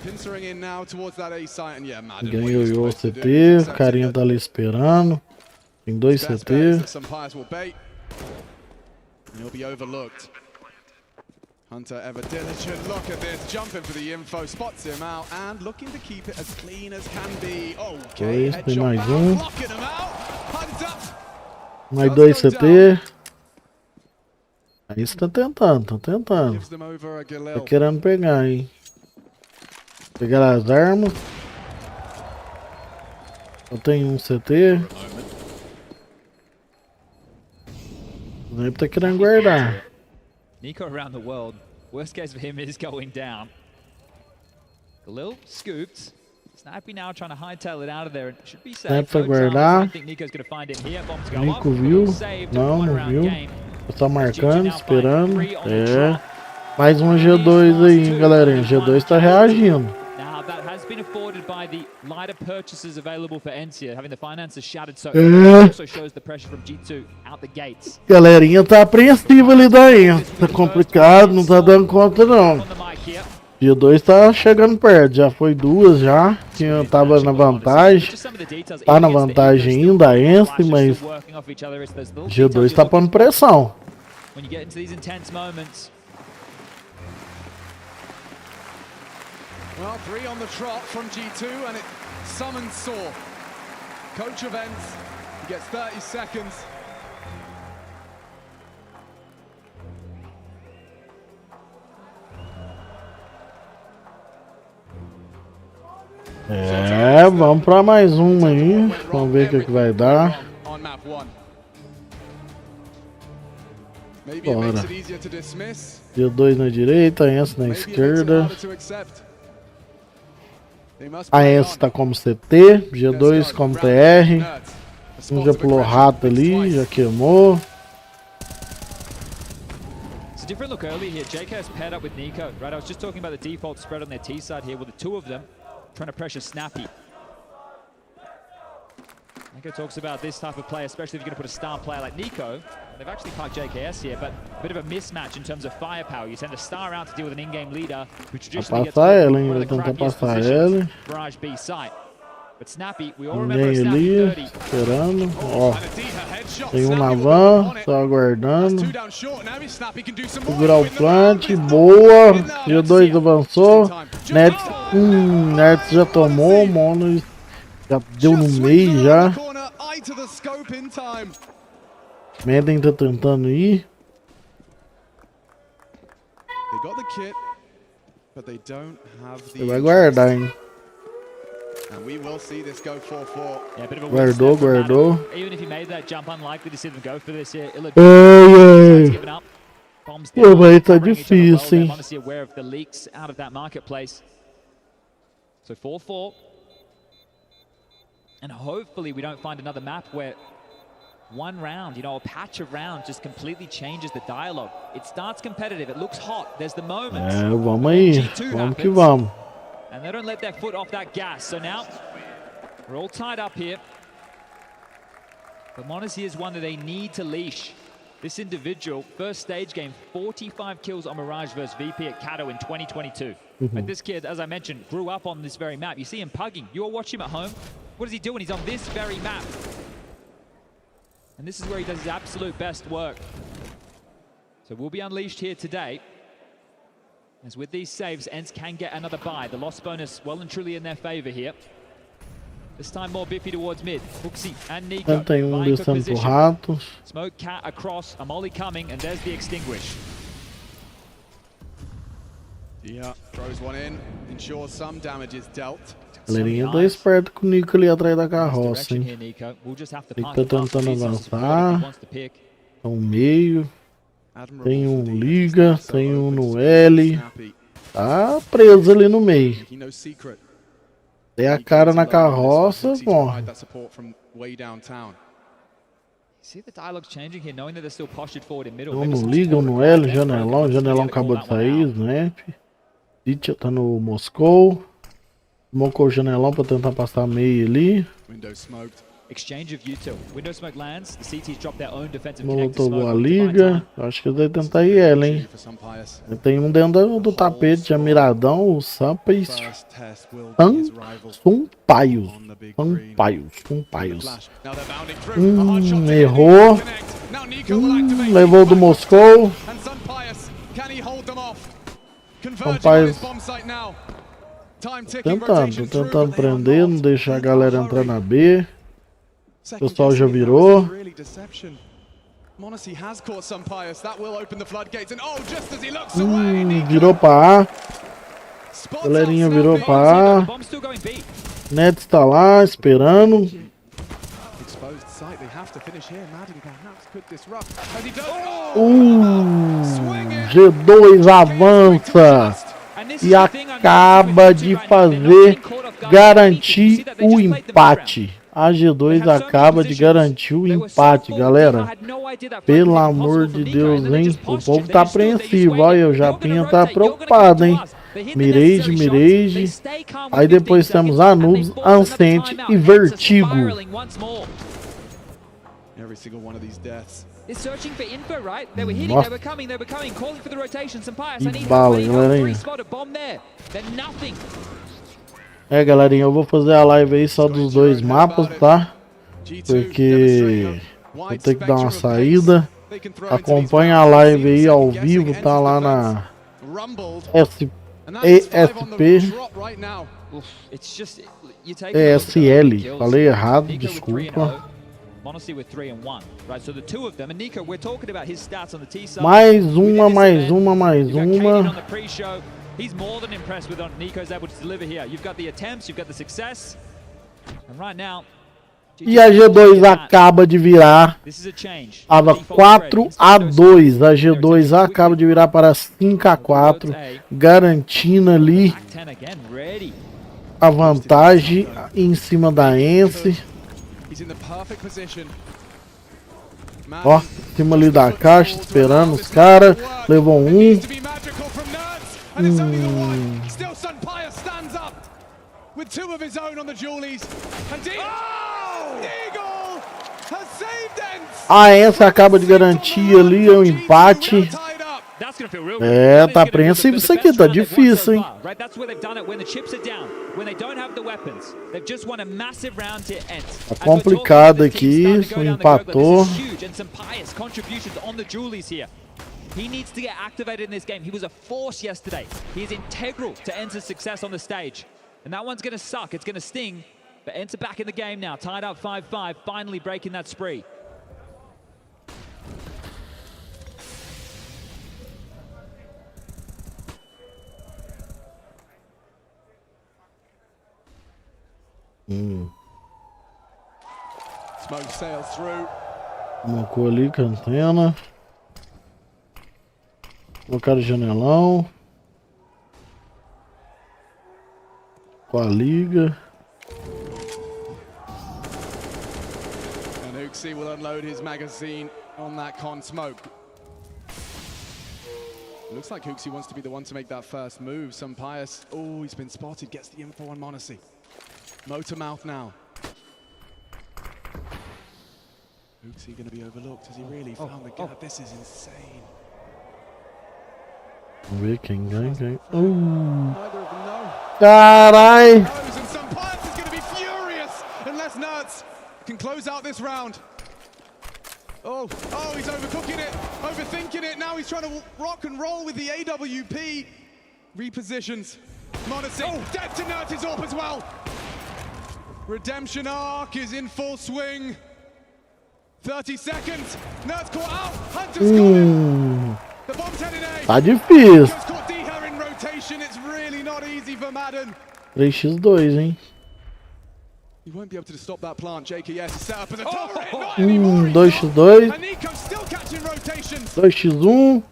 Pincering in now towards that A site, and yeah, Madden. Ganhou o CT, o carinha tá ali esperando. Tem 2 CT. He'll be overlooked. Hunter ever diligent. Look at this, jumping for the info, spots him out and looking to keep it as clean as can be. Okay, Tem mais um. blocking him out. Hunter. Mais 2 CT. Aí você tá tentando, tá tentando. Tá querendo pegar, hein? Pegar as armas. Só tem um CT. Nem tá querendo guardar. Nico around the world. Worst case for him is going down. Galil scooped. Snappy now trying to hightail it out of there. It should be safe. Snap pra No dramas. guardar. I think Nico's going to find him here. Bombs go Nico up. viu? Saved. Não, One não round viu. game. Só marcando, now esperando. finding 3 on the É. trot. Mais um G2 aí, hein, galerinha. G2 tá reagindo. Now that has been afforded by the lighter purchases available for ENCE, having the finances shattered so also shows the pressure from G2 out the gates. Galerinha tá apreensiva ali da ENCE. Tá complicado, não tá dando conta não. G2 tá chegando perto, já foi 2 já. Tava na vantagem. Tá na vantagem ainda a ENCE, mas G2 tá pondo pressão. When you get into these intense moments. Well, 3 on the trot from G2, and it summons Saw. Coach of ENCE, he gets 30 seconds. É, vamos pra mais uma aí. Vamos ver o que vai dar. On map 1. Maybe it makes it easier to dismiss. G2 na direita, ENCE na esquerda. A ENCE tá como CT, G2 como TR. Um já pulou rato ali, já queimou. It's a different look early here. JK has paired up with Nico, right? I was just talking about the default spread on their T side here with the 2 of them trying to pressure Snappy. Nico talks about this type of play, especially if you're going to put a star player like Nico. They've actually parked JKS here, but a bit of a mismatch in terms of firepower. You send a star out to deal with an in-game leader who traditionally gets one of the crappiest positions, Barrage B site. But Snappy, we all remember Ninguém Snappy ali, 30. esperando. Ó, tem um na van, só aguardando. Segurar o plant, boa. G2 avançou. Nets já tomou, Mono já deu no meio já. Meden tá tentando ir. Você vai guardar, hein? Guardou, guardou. Pô, vai tá difícil, hein? So 4-4. And hopefully we don't find another map where one round, you know, a patch of rounds just completely changes the dialogue. It starts competitive, it looks hot, there's the moment. É, vamos aí, vamos que vamos. And they don't let their foot off that gas. So now, we're all tied up here. But Monacy is one that they need to leash. This individual, first stage game, 45 kills on Mirage versus VP at Kato in 2022. But this kid, as I mentioned, grew up on this very map. You see him pugging. You all watch him at home. What is he doing? He's on this very map. And this is where he does his absolute best work. So we'll be unleashed here today. As with these saves, ENCE can get another buy. The loss bonus well and truly in their favor here. This time more Biffy towards mid. Fuxi and Nico. Tem descendo pro rato. Smoke cat across, a molly coming, and there's the extinguish. Yeah, throws one in, ensures some damage is dealt. Galerinha tá esperto com o Nico ali atrás da carroça, hein? Nico tá tentando avançar. Tá um meio. Tem um liga, tem um no L. Tá preso ali no meio. Tem a cara na carroça, bom. Um no liga, um no L, janelão. Janelão acabou de sair, Snap. Ditya tá no Moscou. Mocou o janelão pra tentar passar meio ali. Exchange of util. Window smoke lands. The CTs drop their own defensive Molotov a liga. Acho que vai tentar ir ela, hein? Tem um dentro do tapete, já miradão, o Sampa e Sampaios. Errou. Levou do Moscou. Sampaios tentando prender, não deixar a galera entrar na B. O pessoal já virou. Virou pra A. Galerinha virou pra A. Nets tá lá esperando. G2 avança e acaba de garantir o empate. A G2 acaba de garantir o empate, galera. Pelo amor de Deus, hein? O povo tá apreensivo. Olha, o Japinha tá preocupado, hein? Mirage. Aí depois temos Anubis, Ancient e Vertigo. Nossa. Que bala, galerinha. É, galerinha, eu vou fazer a live aí só dos dois mapas, tá? Porque vou ter que dar uma saída. Acompanha a live aí ao vivo, tá lá na ESP, ESL, falei errado, desculpa. Mais uma. He's more than impressed with what Nico's able to deliver here. You've got the attempts, you've got the success. And right now, e a G2 acaba de virar. Estava 4-2. A G2 acaba de virar para 5-4, garantindo ali a vantagem em cima da ENCE. Ó, em cima ali da caixa, esperando os caras. Levou um. Still Sunpire stands up with two of his own on the Julies. And Eagle has saved ENCE. A ENCE acaba de garantir ali o empate. É, tá apreensivo isso aqui, tá difícil, hein? Tá complicado aqui, empatou. He needs to get activated in this game. He was a force yesterday. He is integral to ENCE's success on the stage. And that one's going to suck. It's going to sting. But ENCE back in the game now. Tied up 5-5. Finally breaking that spree. Smoke sails through. Colocou ali, cantena. Colocaram o janelão. Com a liga. And ENCE will unload his magazine on that con smoke. Looks like ENCE wants to be the one to make that first move. Some pious. Oh, he's been spotted. Gets the info on Monacy. Motor mouth now. ENCE going to be overlooked. Has he really found the gap? This is insane. Vamos ver quem ganha. Carai! Can close out this round. Oh, he's overcooking it, overthinking it. Now he's trying to rock and roll with the AWP. Repositions. Monacy, dead to NERT's AWP as well. Redemption arc is in full swing. 30 seconds. NERT's caught out. Hunter's got it. The bomb's headed A. Tá difícil. Just caught D-Her in rotation. It's really not easy for Madden. 3x2, hein? He won't be able to stop that plant. JKS is set up as a turret. Not anymore. 2x2. And Nico's still catching rotations. 2x1.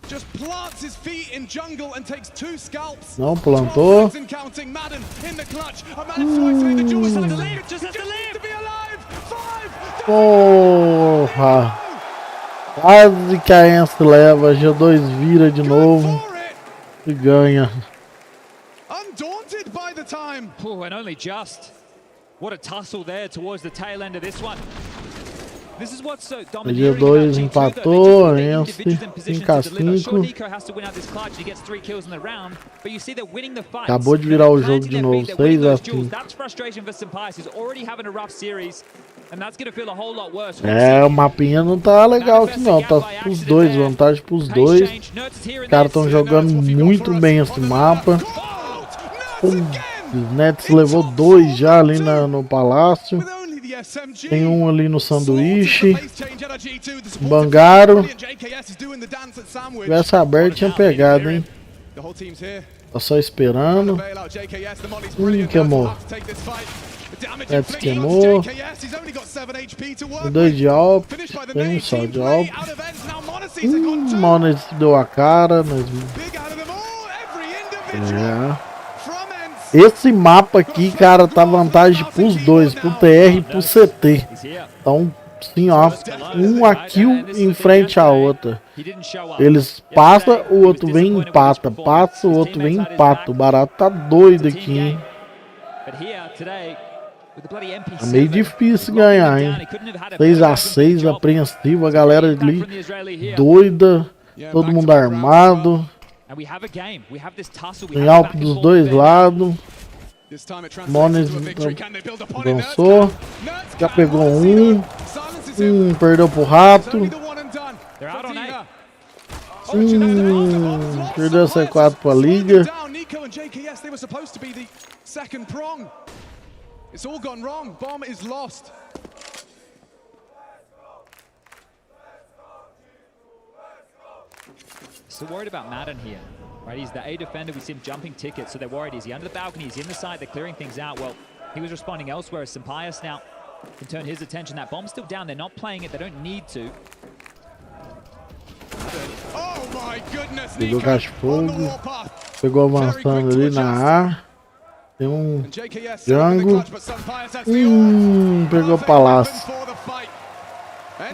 Just plants his feet in jungle and takes 2 scalps. Não plantou. Counting Madden in the clutch. A Madden twice made the duel. Just has to live to be alive. 5. Porra. Quase que a ENCE leva. G2 vira de novo. E ganha. Undaunted by the time. Oh, and only just. What a tussle there towards the tail end of this one. This is what's so dominating about G2 G2, empatou, a ENCE individuals in position to deliver. Sure, 5x5. Nico has to win out this clutch. He gets 3 kills in the round, but you see they're winning the fight. Acabou de virar o jogo de novo, 6x5. That's frustration for Sampais, who's already having a rough series, and that's going to feel a whole lot worse. É, o mapinha não tá legal aqui não, tá pros dois, vantagem pros dois. Os caras estão jogando muito bem esse mapa. O Nets levou 2 já ali no palácio. Tem um ali no sanduíche. Bangaram. Se tivesse aberto tinha pegado, hein. Tá só esperando. Que amor. Nets queimou. E 2 de Alp. Tem um só de Alp. Mones deu a cara. Mas... Esse mapa aqui, cara, tá vantagem pros dois. Pro TR e pro CT. Então, sim, ó. Um ACUE em frente à outra. Eles passam, o outro vem e empata. Passa, o outro vem e empata. O barato tá doido aqui, hein? É meio difícil ganhar, hein? 6-6, apreensivo, a galera ali doida, todo mundo armado. Tem Alp dos dois lados. Mones avançou. Já pegou um. Perdeu pro rato. Perdeu a C4 pra liga. It's all gone wrong. Bomb is lost. Still worried about Madden here, right? He's the A defender. We see him jumping tickets, so they're worried. Is he under the balcony? He's in the side. They're clearing things out. Well, he was responding elsewhere. Sampaius now can turn his attention. That bomb's still down. They're not playing it. They don't need to. Oh my goodness, pegou o cachorro. Pegou avançando ali na A. Tem um Django. Pegou palácio.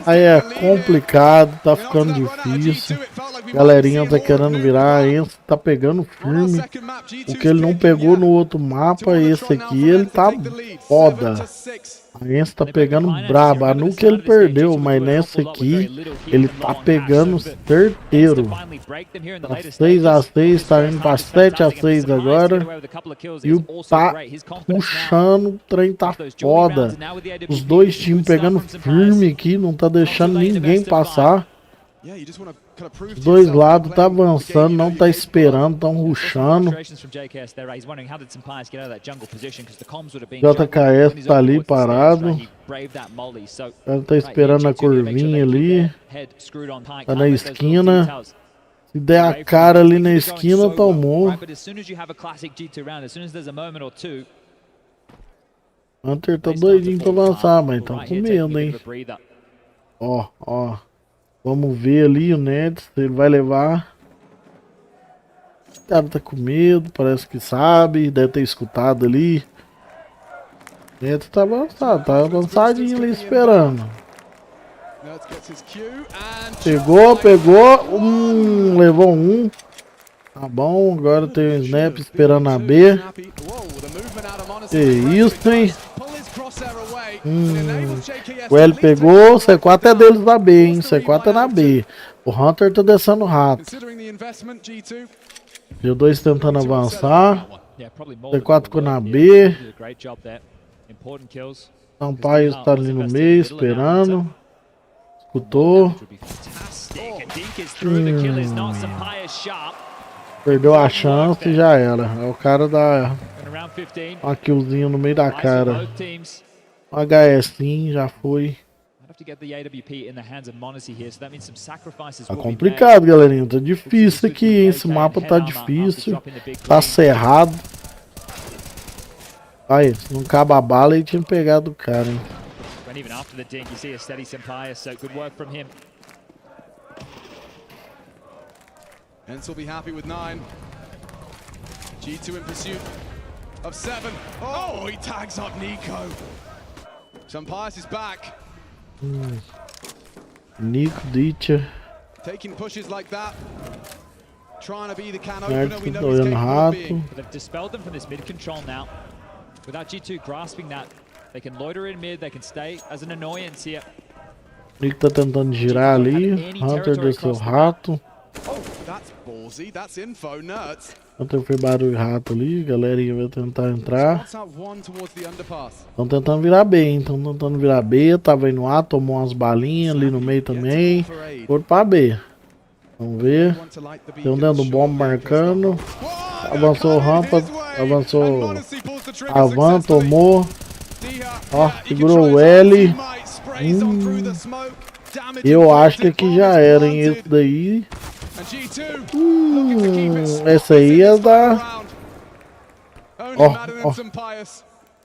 Aí é complicado, tá ficando difícil. Galerinha tá querendo virar. A ENCE tá pegando firme. O que ele não pegou no outro mapa, esse aqui, ele tá foda. A ENCE tá pegando brabo. A nuke ele perdeu, mas nessa aqui ele tá pegando certeiro. Tá 6-6, tá indo pra 7-6 agora. E o tá puxando, o trem tá foda. Os dois times pegando firme aqui, não tá deixando ninguém passar. Os dois lados tá avançando, não tá esperando, tão rushando. JKS tá ali parado. Ele tá esperando a curvinha ali. Tá na esquina. Se der a cara ali na esquina, tomou. Hunter tá doidinho pra avançar, mas tá com medo, hein. Ó. Vamos ver ali o Nets, ele vai levar. O cara tá com medo, parece que sabe, deve ter escutado ali. O Nets tá avançado, tá avançadinho ali esperando. Pegou. Levou um. Tá bom, agora tem o Snap esperando a B. Que isso, hein? O L pegou, o C4 é deles na B, hein? C4 é na B. O Hunter tá descendo rato. G2 tentando avançar. C4 ficou na B. Sampaius tá ali no meio, esperando. Escutou. Perdeu a chance e já era. É o cara da... Uma killzinha no meio da cara. HSinho já foi. Tá complicado, galerinha. Tá difícil aqui, hein? Esse mapa tá difícil. Tá cerrado. Aí, se não acaba a bala, ele tinha pegado o cara, hein? ENCE will be happy with 9. G2 in pursuit of 7. Oh, he tags up Nico. Sampaius is back. Nico, Ditcher. Taking pushes like that. Trying to be the can opener. We know he's capable of being. They've dispelled them from this mid control now. Without G2 grasping that, they can loiter in mid, they can stay as an annoyance here. Nico tá tentando girar ali. Hunter desceu rato. Oh, that's ballsy. That's info, nerds. Hunter fez barulho rato ali. Galerinha vai tentar entrar. Estão tentando virar B, hein? Estão tentando virar B. Tava indo A, tomou umas balinhas ali no meio também. Foram pra B. Vamos ver. Tem um dentro do bomba marcando. Avançou rampa. Avançou. Avan, tomou. Ó, segurou o L. Eu acho que aqui já era, hein? Esse daí. Essa aí é da... Ó.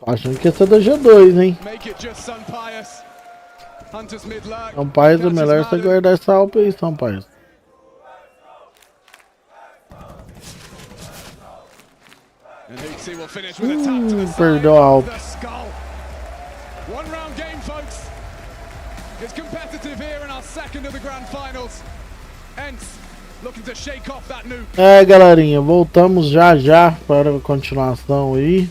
Tô achando que esse é da G2, hein? Sampaio, é melhor você guardar essa Alp aí, Sampaio. Perdeu a Alp. One round game, folks. It's competitive here in our second of the grand finals. ENCE looking to shake off that nuke. É, galerinha, voltamos já para a continuação aí.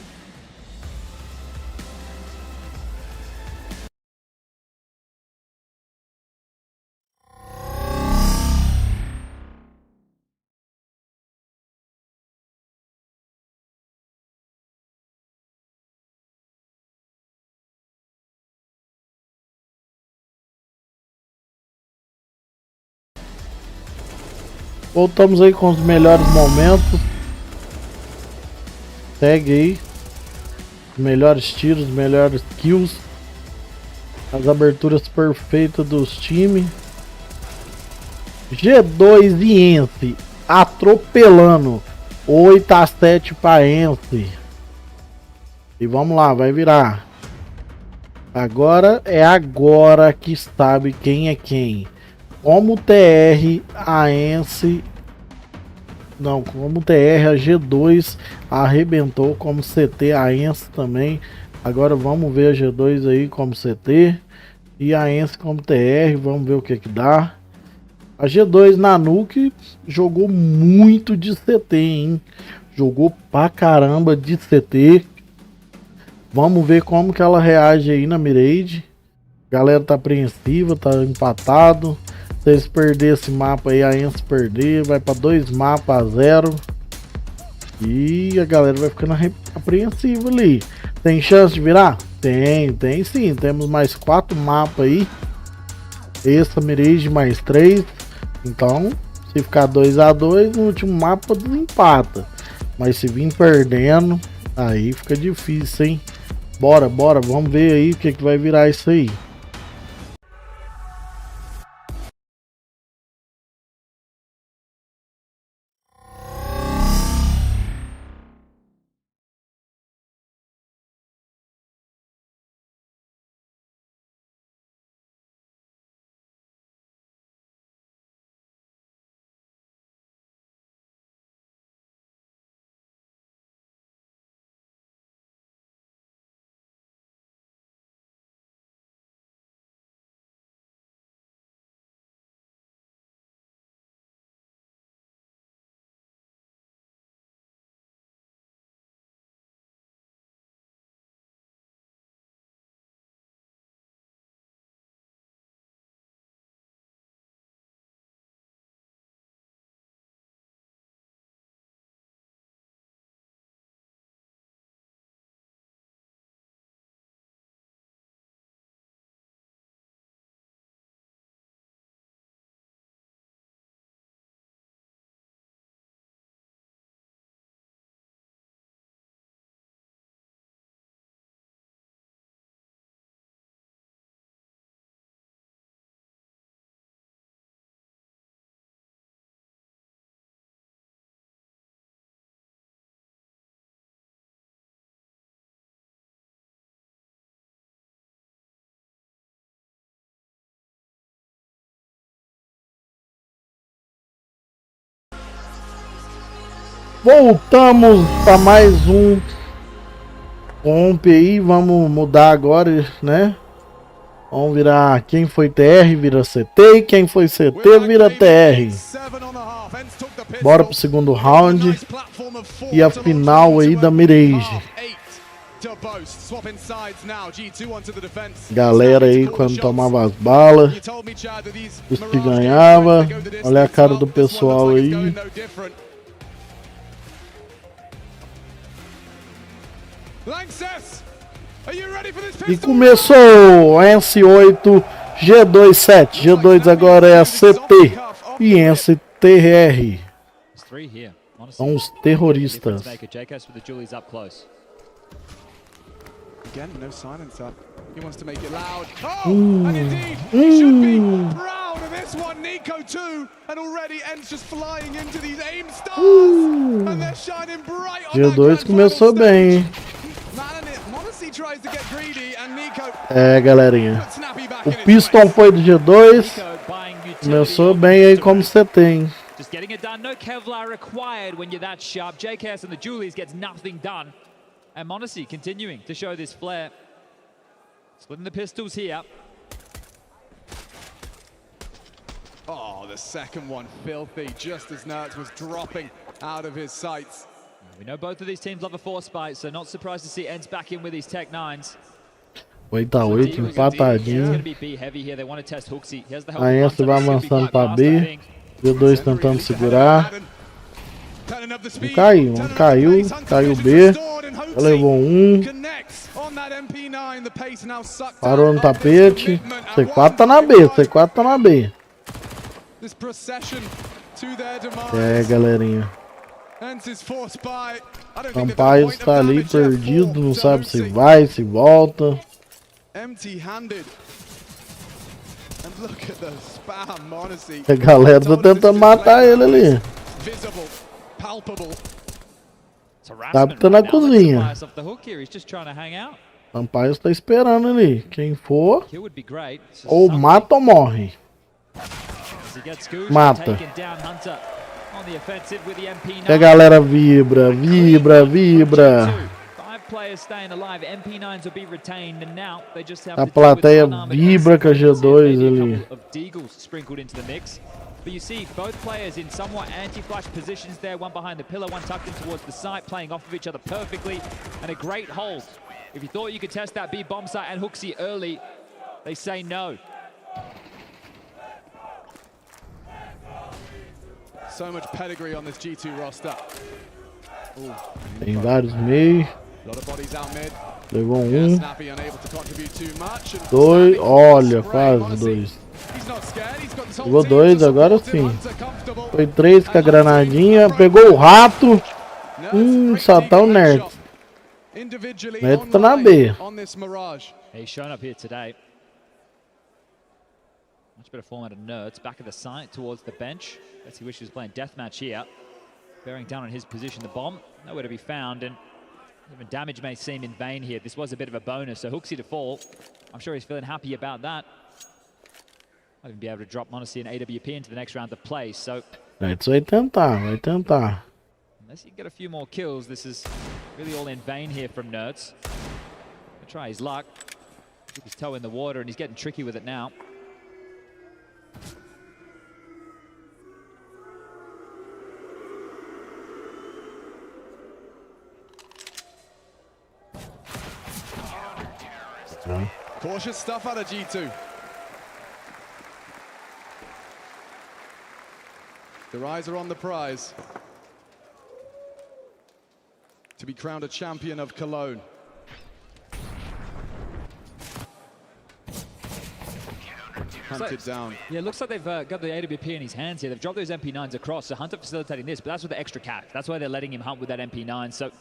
Voltamos aí com os melhores momentos. Segue aí. Os melhores tiros, melhores kills. As aberturas perfeitas dos times. G2 e ENCE atropelando. 8-7 para ENCE. E vamos lá, vai virar. Agora é agora que sabe quem é quem. Como TR, a ENCE... Não, como TR, a G2 arrebentou. Como CT, a ENCE também. Agora vamos ver a G2 aí como CT. E a ENCE como TR, vamos ver o que dá. A G2 na nuke jogou muito de CT, hein? Jogou pra caramba de CT. Vamos ver como que ela reage aí na mirade. A galera tá apreensiva, tá empatado. Se eles perderem esse mapa aí, a ENCE perder, vai para 2 mapas a 0. E a galera vai ficando apreensiva ali. Tem chance de virar? Tem sim. Temos mais 4 mapas aí. Essa mirage mais 3. Então, se ficar 2-2, no último mapa desempata. Mas se vir perdendo, aí fica difícil, hein? Bora, vamos ver aí o que vai virar isso aí. Voltamos para mais um comp aí, vamos mudar agora, né? Vamos virar quem foi TR vira CT e quem foi CT vira TR. Bora pro segundo round e a final aí da mirage. Galera aí quando tomava as balas, os que ganhava, olha a cara do pessoal aí. E começou ENCE 8, G2 7, G2 agora é a CT e ENCE TR. São os terroristas. Again, no silencer. He wants to make it loud. Oh, and indeed, he should be proud of this one. Nico too, and already ENCE just flying into these aim stars, and they're shining bright on G2 começou bem, hein? É, galerinha. O Piston foi do G2. Começou bem aí como você tem. Just getting it done. No Kevlar required when you're that sharp. JKS and the Julies gets nothing done. And m0NESY continuing to show this flair. Splitting the pistols here. Oh, the second one filthy, just as NERTZ was dropping out of his sights. We know both of these teams love a force fight, so not surprised to see ENCE back in with these Tech 9s. 8-8, empatadinho. A ENCE vai avançando pra B. G2 tentando segurar. Não caiu. Caiu B. Já levou um. Parou no tapete. C4 tá na B. C4 tá na B. É, galerinha. Sampaio está ali perdido. Não sabe se vai, se volta. A galera tá tentando matar ele ali. Sabe que tá na cozinha. Sampaio está esperando ali. Quem for, ou mata ou morre. Mata. E a galera vibra. A plateia vibra com a G2 ali. But you see both players in somewhat anti-flash positions there, one behind the pillar, one tucked in towards the site, playing off of each other perfectly, and a great hold. If you thought you could test that B bomb site and HooXi early, they say no. So much pedigree on this G2 roster. Tem vários meios. Levou um. Dois. Olha, quase dois. Pegou dois, agora sim. Foi três com a granadinha. Pegou o rato. Só tá o NERTZ. NERTZ tá na B. He's shown up here today. Much better form out of NERTZ. Back of the site towards the bench. Guess he wishes he was playing deathmatch here. Bearing down on his position, the bomb nowhere to be found, and even damage may seem in vain here. This was a bit of a bonus, so HooXi to fall. I'm sure he's feeling happy about that. Might even be able to drop m0NESY and AWP into the next round of play, so... NERTZ vai tentar. Unless he can get a few more kills, this is really all in vain here from NERTZ. He'll try his luck. Keep his toe in the water, and he's getting tricky with it now. Cautious stuff out of G2. Their eyes are on the prize. To be crowned a champion of Cologne. Hunted down. Yeah, it looks like they've got the AWP in his hands here. They've dropped those MP9s across, so Hunter facilitating this, but that's with the extra cac. That's why they're letting him hunt with that MP9. So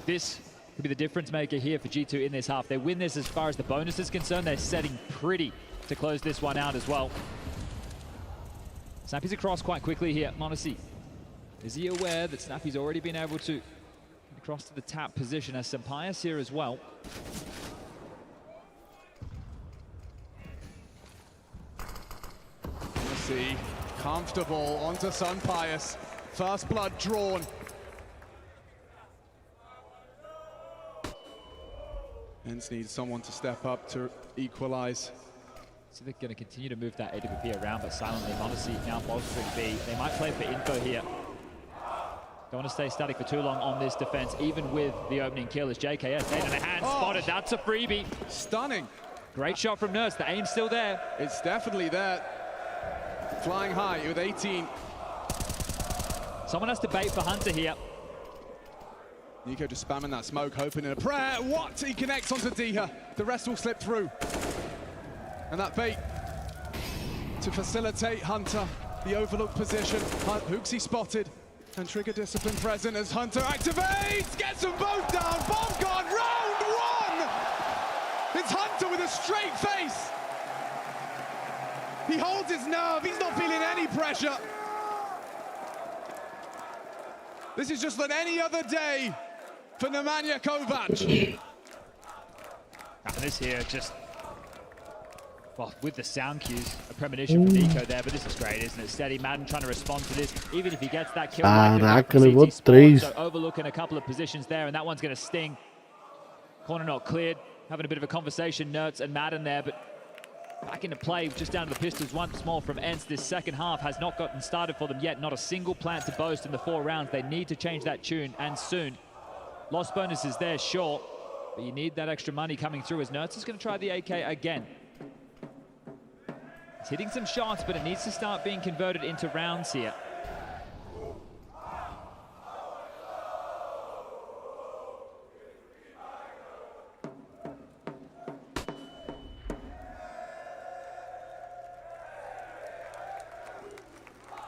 this could be the difference maker here for G2 in this half. They win this as far as the bonus is concerned. They're setting pretty to close this one out as well. Snappy's across quite quickly here. m0NESY, is he aware that Snappy's already been able to get across to the tap position as Sampaio's here as well? m0NESY comfortable onto Sampaio. First blood drawn. ENCE needs someone to step up to equalize. So they're going to continue to move that AWP around, but silently m0NESY now bolstering B. They might play for info here. Don't want to stay static for too long on this defense, even with the opening kill as JKS head in the hand spotted. That's a freebie. Stunning. Great shot from NERTZ. The aim's still there. It's definitely there. Flying high with 18. Someone has to bait for Hunter here. NiKo just spamming that smoke, hoping in a prayer. What? He connects onto Diha. The rest will slip through. And that bait to facilitate Hunter. The overlooked position. HooXi spotted. And trigger discipline present as Hunter activates. Gets them both down. Bomb gone. Round one. It's Hunter with a straight face. He holds his nerve. He's not feeling any pressure. This is just like any other day for Nemanja Kovac. And this here just, well, with the sound cues, a premonition from Nico there, but this is great, isn't it? Steady Madden trying to respond to this, even if he gets that kill. Caraca, levou 3. So overlooking a couple of positions there, and that one's going to sting. Corner not cleared, having a bit of a conversation, Nerds and Madden there, but back into play, just down to the pistols once more from ENCE. This second half has not gotten started for them yet. Not a single plant to boast in the 4 rounds. They need to change that tune, and soon. Lost bonus is there, sure, but you need that extra money coming through as Nerds is going to try the AK again. It's hitting some shots, but it needs to start being converted into rounds here.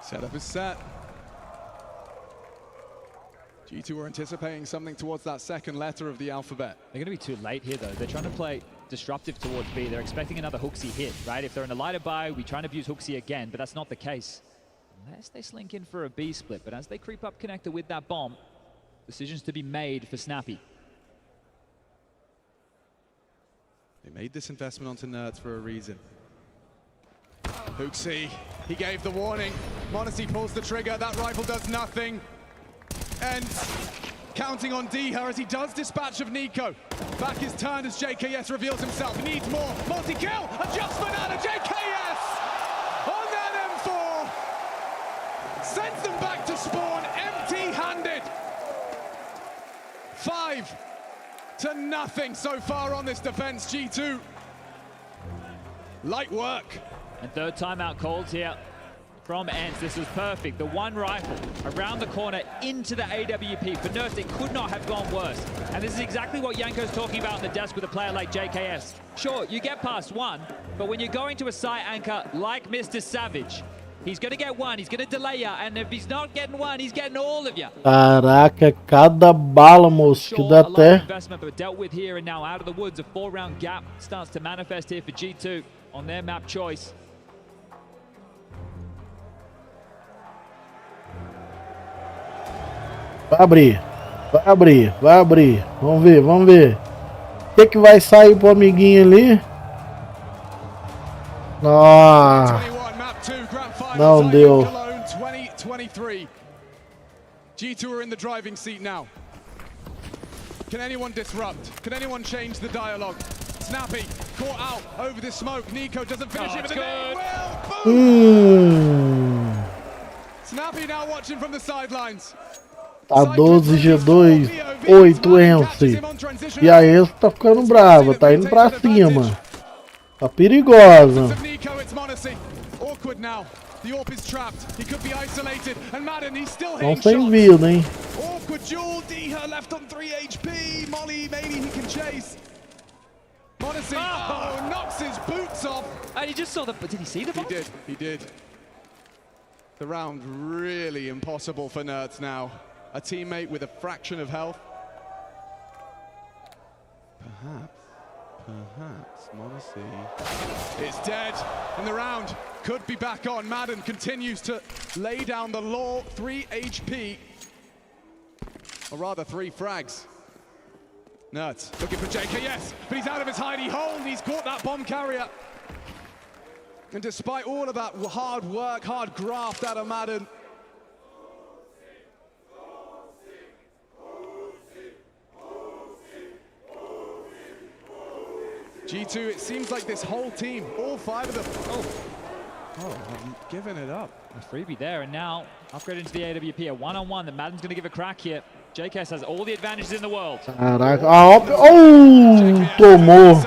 Setup is set. G2 are anticipating something towards that second letter of the alphabet. They're going to be too late here, though. They're trying to play disruptive towards B. They're expecting another Hooksy hit, right? If they're in a lighter buy, we try to abuse Hooksy again, but that's not the case. Unless they slink in for a B split, but as they creep up connector with that bomb, decisions to be made for Snappy. They made this investment onto Nerds for a reason. Hooksy, he gave the warning. m0NESY pulls the trigger, that rifle does nothing. And counting on Diha as he does dispatch of Nico. Back is turned as JKS reveals himself. He needs more. Multi-kill, adjustment out of JKS! On that M4! Sends them back to spawn, empty-handed. 5-0 so far on this defense, G2. Light work. And third timeout called here from ENCE. This was perfect. The one rifle around the corner into the AWP. For Nerds, it could not have gone worse. And this is exactly what Yanko's talking about on the desk with a player like JKS. Sure, you get past one, but when you're going to a site anchor like Mr. Savage, he's going to get one, he's going to delay you, and if he's not getting one, he's getting all of you. Caraca, cada bala, moço, que dá até. Investment, but dealt with here and now out of the woods. A 4-round gap starts to manifest here for G2 on their map choice. Vai abrir, vai abrir, vai abrir. Vamos ver, vamos ver. O que vai sair pro amiguinho ali? Ah, não deu. Cologne 2023. G2 are in the driving seat now. Can anyone disrupt? Can anyone change the dialogue? Snappy caught out over the smoke. Nico doesn't finish it, but they will. Boom! Snappy now watching from the sidelines. Tá 12 G2, 8 ENCE. E a ENCE tá ficando brava, tá indo pra cima. Tá perigosa. Não sem vida, hein? m0NESY, oh, knocks his boots off. And he just saw the, did he see the bomb? He did. The round really impossible for Nerds now. A teammate with a fraction of health. Perhaps, m0NESY. It's dead, and the round could be back on. Madden continues to lay down the law. 3 HP, or rather 3 frags. Nerds looking for JKS, but he's out of his hidey hole. He's caught that bomb carrier. And despite all of that hard work, hard graft out of Madden, G2, it seems like this whole team, all 5 of them, I'm giving it up. A freebie there, and now upgrade into the AWP, a one-on-one that Madden's going to give a crack here. JKS has all the advantages in the world. Caraca, tomou.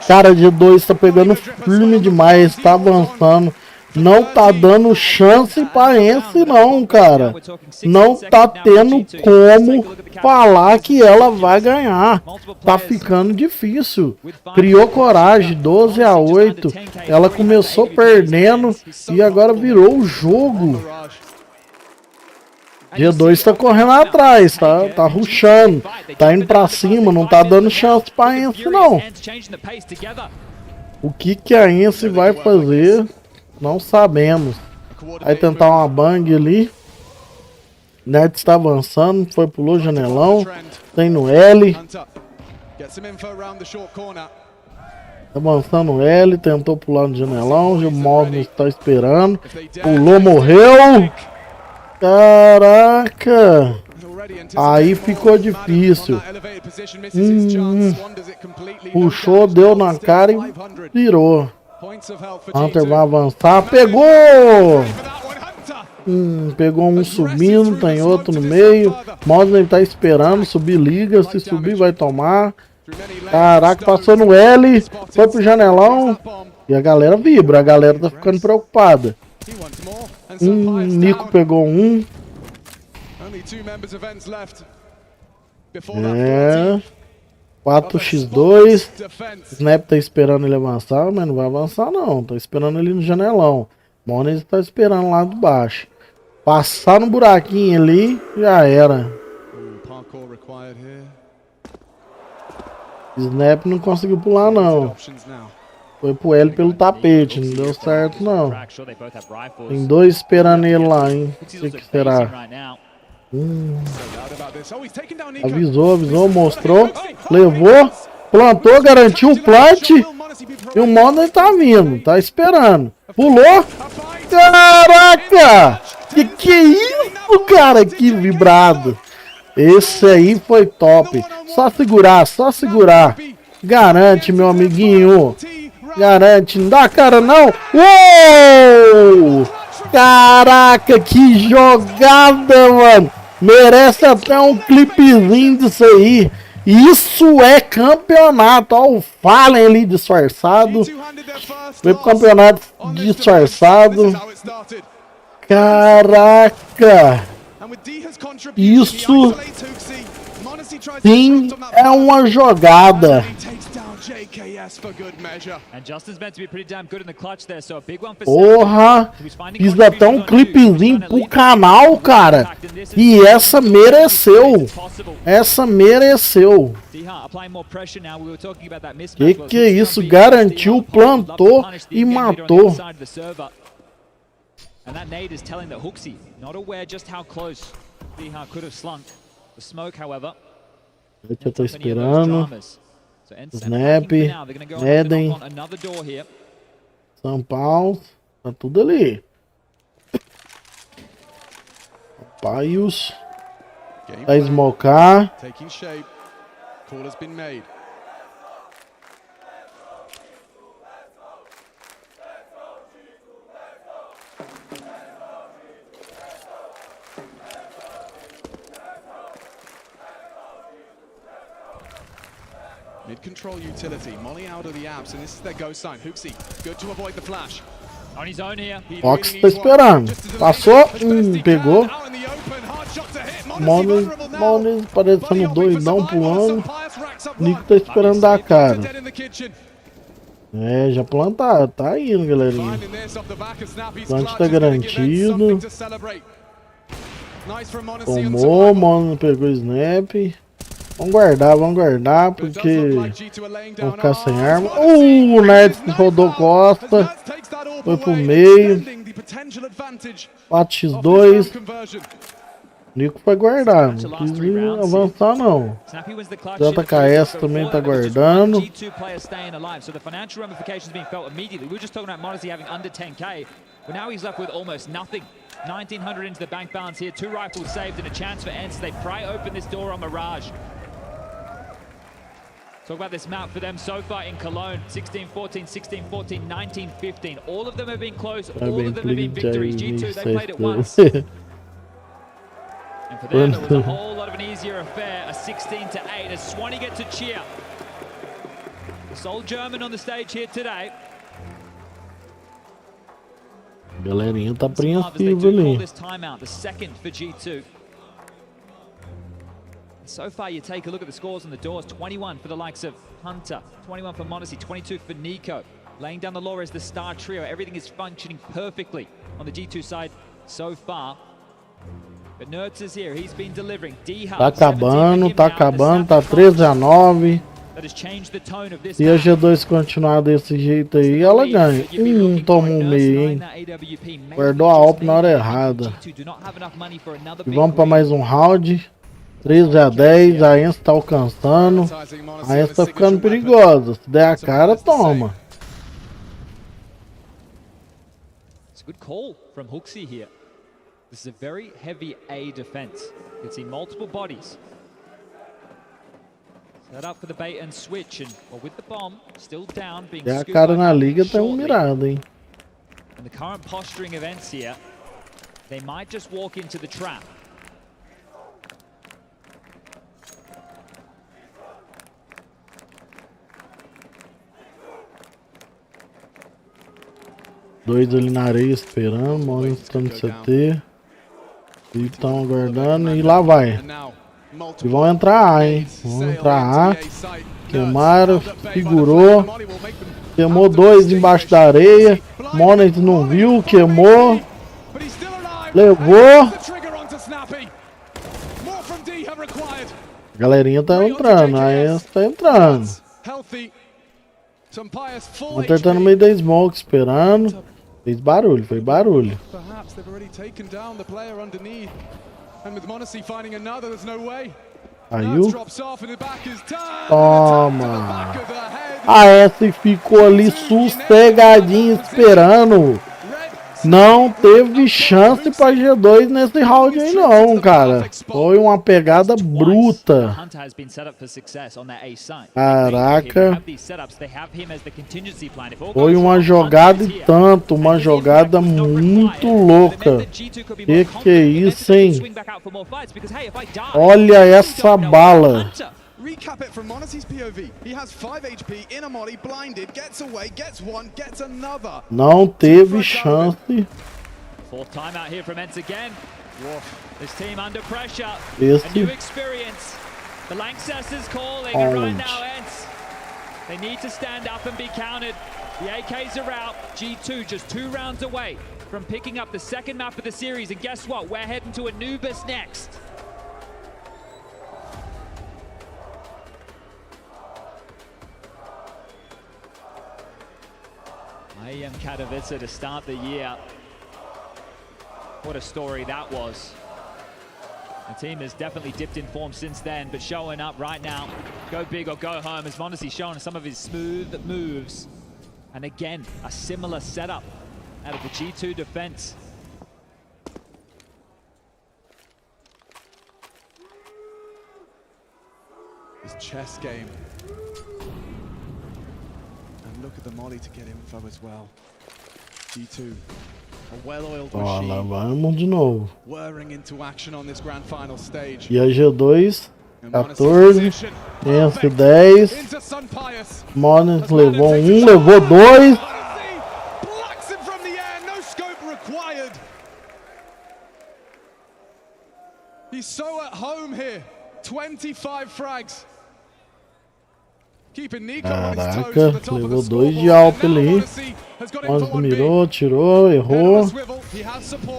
Cara, G2 tá pegando firme demais, tá avançando. Não tá dando chance pra ENCE não, cara. Não tá tendo como falar que ela vai ganhar. Tá ficando difícil. Criou coragem, 12-8. Ela começou perdendo e agora virou o jogo. G2 tá correndo atrás, tá rushando, tá indo pra cima, não tá dando chance pra ENCE não. O que a ENCE vai fazer? Não sabemos. Vai tentar uma bang ali. Nerds está avançando, pulou janelão. Tem no L. Get some info around the short corner. Avançando L, tentou pular no janelão, o Magnus tá esperando. Pulou, morreu. Caraca. Aí ficou difícil. Puxou, deu na cara e virou. Hunter vai avançar. Pegou! Pegou um subindo, tem outro no meio. Magnus tá esperando, subir liga. Se subir vai tomar. Caraca, passou no L, foi pro janelão e a galera vibra, a galera tá ficando preocupada. Nico pegou um. 4x2. Snap tá esperando ele avançar, mas não vai avançar não, tá esperando ele no janelão. Mones tá esperando lá de baixo. Passar no buraquinho ali, já era. Snap não conseguiu pular não. Foi pro L pelo tapete, não deu certo não. Tem dois esperando ele lá, hein. O que será? Avisou, mostrou, levou, plantou, garantiu o plant. E o Mono tá vindo, tá esperando. Pulou. Caraca! Que é isso, cara? Que vibrado. Esse aí foi top. Só segurar, só segurar. Garante, meu amiguinho. Garante. Não dá cara, não. Uou! Caraca, que jogada, mano. Merece até um clipezinho disso aí. Isso é campeonato. Olha o Fallen ali disfarçado. Foi pro campeonato disfarçado. Caraca. Isso sim é uma jogada. Porra, fiz até um clipezinho pro canal, cara. E essa mereceu. Essa mereceu. Que é isso? Garantiu, plantou e matou. And that nade is telling that Hooksy not aware just how close Diha could have slunk. The smoke, however. Eu tô esperando. Snap, Eden, São Paulo, tá tudo ali. Paios, vai smocar. Mid-control utility, Molly out of the apps, and this is their go sign. Hooksy, good to avoid the flash. On his own here. Fox tá esperando. Passou, pegou. Mones parecendo doidão pulando. Nico tá esperando dar cara. É, já plantaram, tá indo, galerinha. Plant tá garantido. Tomou, Mono pegou o snap. Vamos guardar, porque vão ficar sem arma. O Nets rodou costa. Foi pro meio. 4x2. Nico vai guardar. Não quis avançar, não. JKS também tá guardando. Well, now he's left with almost nothing. 1900 into the bank balance here. 2 rifles saved and a chance for ENCE. They pry open this door on Mirage. Talk about this map for them so far in Cologne. 16-14, 16-14, 19-15. All of them have been close. All of them have been victories. G2, they played it once. And for them, it was a whole lot of an easier affair. A 16-8 as Swanee get to cheer. The sole German on the stage here today. Galerinha tá apreensiva ali. The second for G2. So far, you take a look at the scores on the doors. 21 for the likes of Hunter, 21 for Modesty, 22 for Nico. Laying down the law as the star trio. Everything is functioning perfectly on the G2 side so far. But Nerds is here. He's been delivering. Tá acabando, tá 13-9. Se a G2 continuar desse jeito aí, ela ganha. Toma um meio, hein? Guardou a AWP na hora errada. E vamos para mais um round. 13-10, a ENCE tá alcançando. A ENCE tá ficando perigosa. Se der a cara, toma. It's a good call from Hooksy here. This is a very heavy A defense. You can see multiple bodies. Set up for the bait and switch, and well, with the bomb still down, being Der a cara na liga, tá mirado, hein? And the current posturing of ENCE here, they might just walk into the trap. Dois ali na areia esperando, Mano está no CT. E estão aguardando e lá vai. E vão entrar A, hein? Vão entrar A. Queimaram, segurou. Queimou dois embaixo da areia. Monet não viu, queimou. Levou. A galerinha tá entrando, a ENCE tá entrando. Hunter tá no meio da smoke esperando. Fez barulho, foi barulho. Saiu. Toma. A ENCE ficou ali sossegadinho esperando. Não teve chance pra G2 nesse round aí não, cara. Foi uma pegada bruta. Caraca. Foi uma jogada e tanto, uma jogada muito louca. Que é isso, hein? Olha essa bala. Recap it from Monacy's POV. He has 5 HP in a molly, blinded, gets away, gets one, gets another. Não teve chance. Fourth time out here from ENCE again. This team under pressure. A new experience. The Lanxess is calling, and right now ENCE, they need to stand up and be counted. The AKs are out. G2 just 2 rounds away from picking up the second map of the series, and guess what? We're heading to Anubis next. IEM Katowice to start the year. What a story that was. The team has definitely dipped in form since then, but showing up right now. Go big or go home, as Monacy showing some of his smooth moves. And again, a similar setup out of the G2 defense. This chess game. Look at the molly to get info as well. G2, a well-oiled Ó, lá machine. vamos de novo. Whirring into action on this grand final stage. E a G2, 14, ENCE 10. Monet levou 1, levou 2. Blacks it from the air, no scope required. He's so at home here. 25 frags. Caraca, levou 2 de alto ali. Monet mirou, tirou, errou.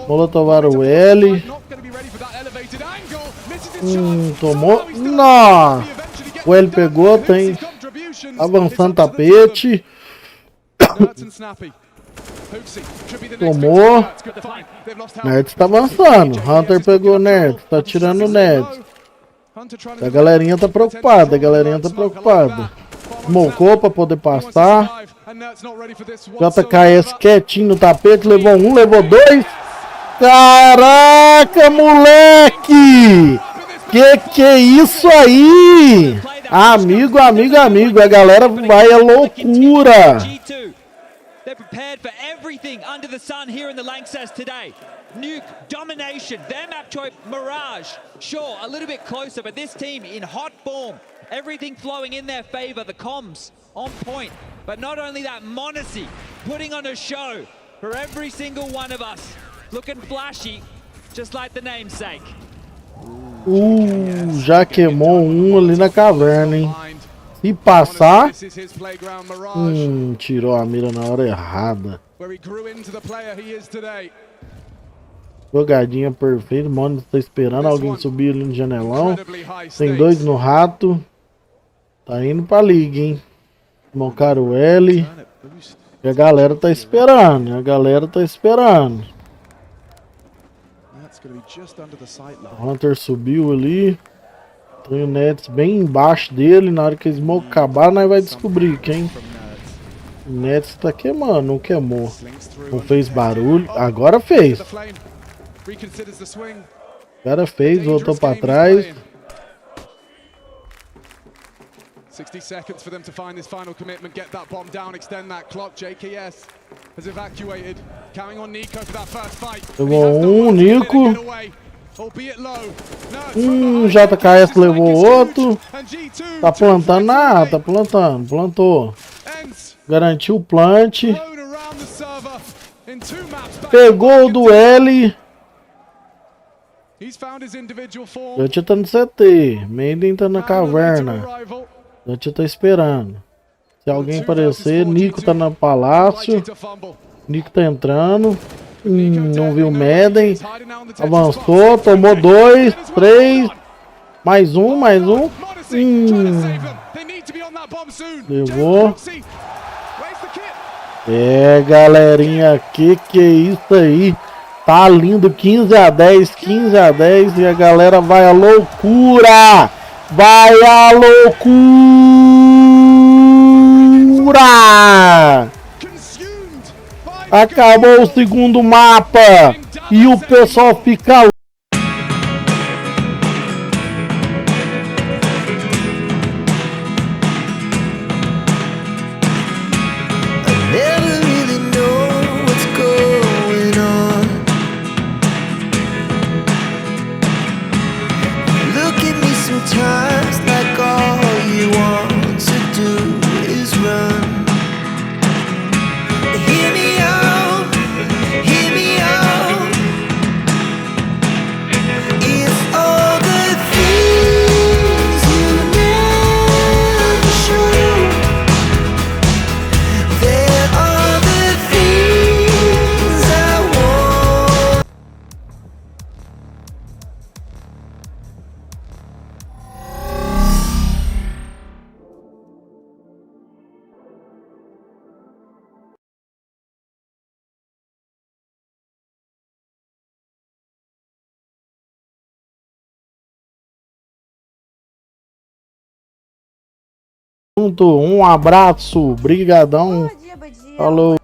Molotov o L. Tomou. Nossa! O L pegou, tem. Avançando tapete. Tomou. Nerd tá avançando. Hunter pegou Nerd. Tá tirando o Nerd. A galerinha tá preocupada, a galerinha tá preocupada. Smocou pra poder passar. JKS quietinho no tapete, levou 1, levou 2. Caraca, moleque! Que é isso aí? Amigo, amigo, amigo, a galera vai à loucura. They're prepared for everything under the sun here in the Lanxess today. Nuke, domination, their map choice, Mirage. Sure, a little bit closer, but this team in hot form. Everything flowing in their favor, the comms on point. But not only that, Monacy putting on a show for every single one of us. Looking flashy, just like the namesake. Já queimou um ali na caverna, hein? Se passar, tirou a mira na hora errada. Jogadinha perfeita, o Mono está esperando alguém subir ali no janelão. Tem 2 no rato. Tá indo pra liga, hein? Moncaram o L. E a galera tá esperando, a galera tá esperando. O Hunter subiu ali. Tem o Nets bem embaixo dele. Na hora que a smoke acabar, nós vai descobrir quem. O Nets tá queimando, não queimou. Não fez barulho. Agora fez. Agora fez, voltou pra trás. 60 seconds for them to find this final commitment, get that bomb down, extend that clock. JKS has evacuated, counting on Nico for that first fight. Levou Nico. JKS levou outro. Tá plantando nada, tá plantando, plantou. Garantiu o plant. Pegou o duelo. Dutch tá no CT, Maiden tá na caverna. Dutch tá esperando. Se alguém aparecer, Nico tá no palácio. Nico tá entrando. Não viu Maiden. Avançou, tomou 2, 3. Mais um. Levou. É, galerinha, que é isso aí? Tá lindo, 15-10 e a galera vai à loucura! Vai à loucura! Acabou o segundo mapa e o pessoal fica junto. Um abraço, brigadão. Falou.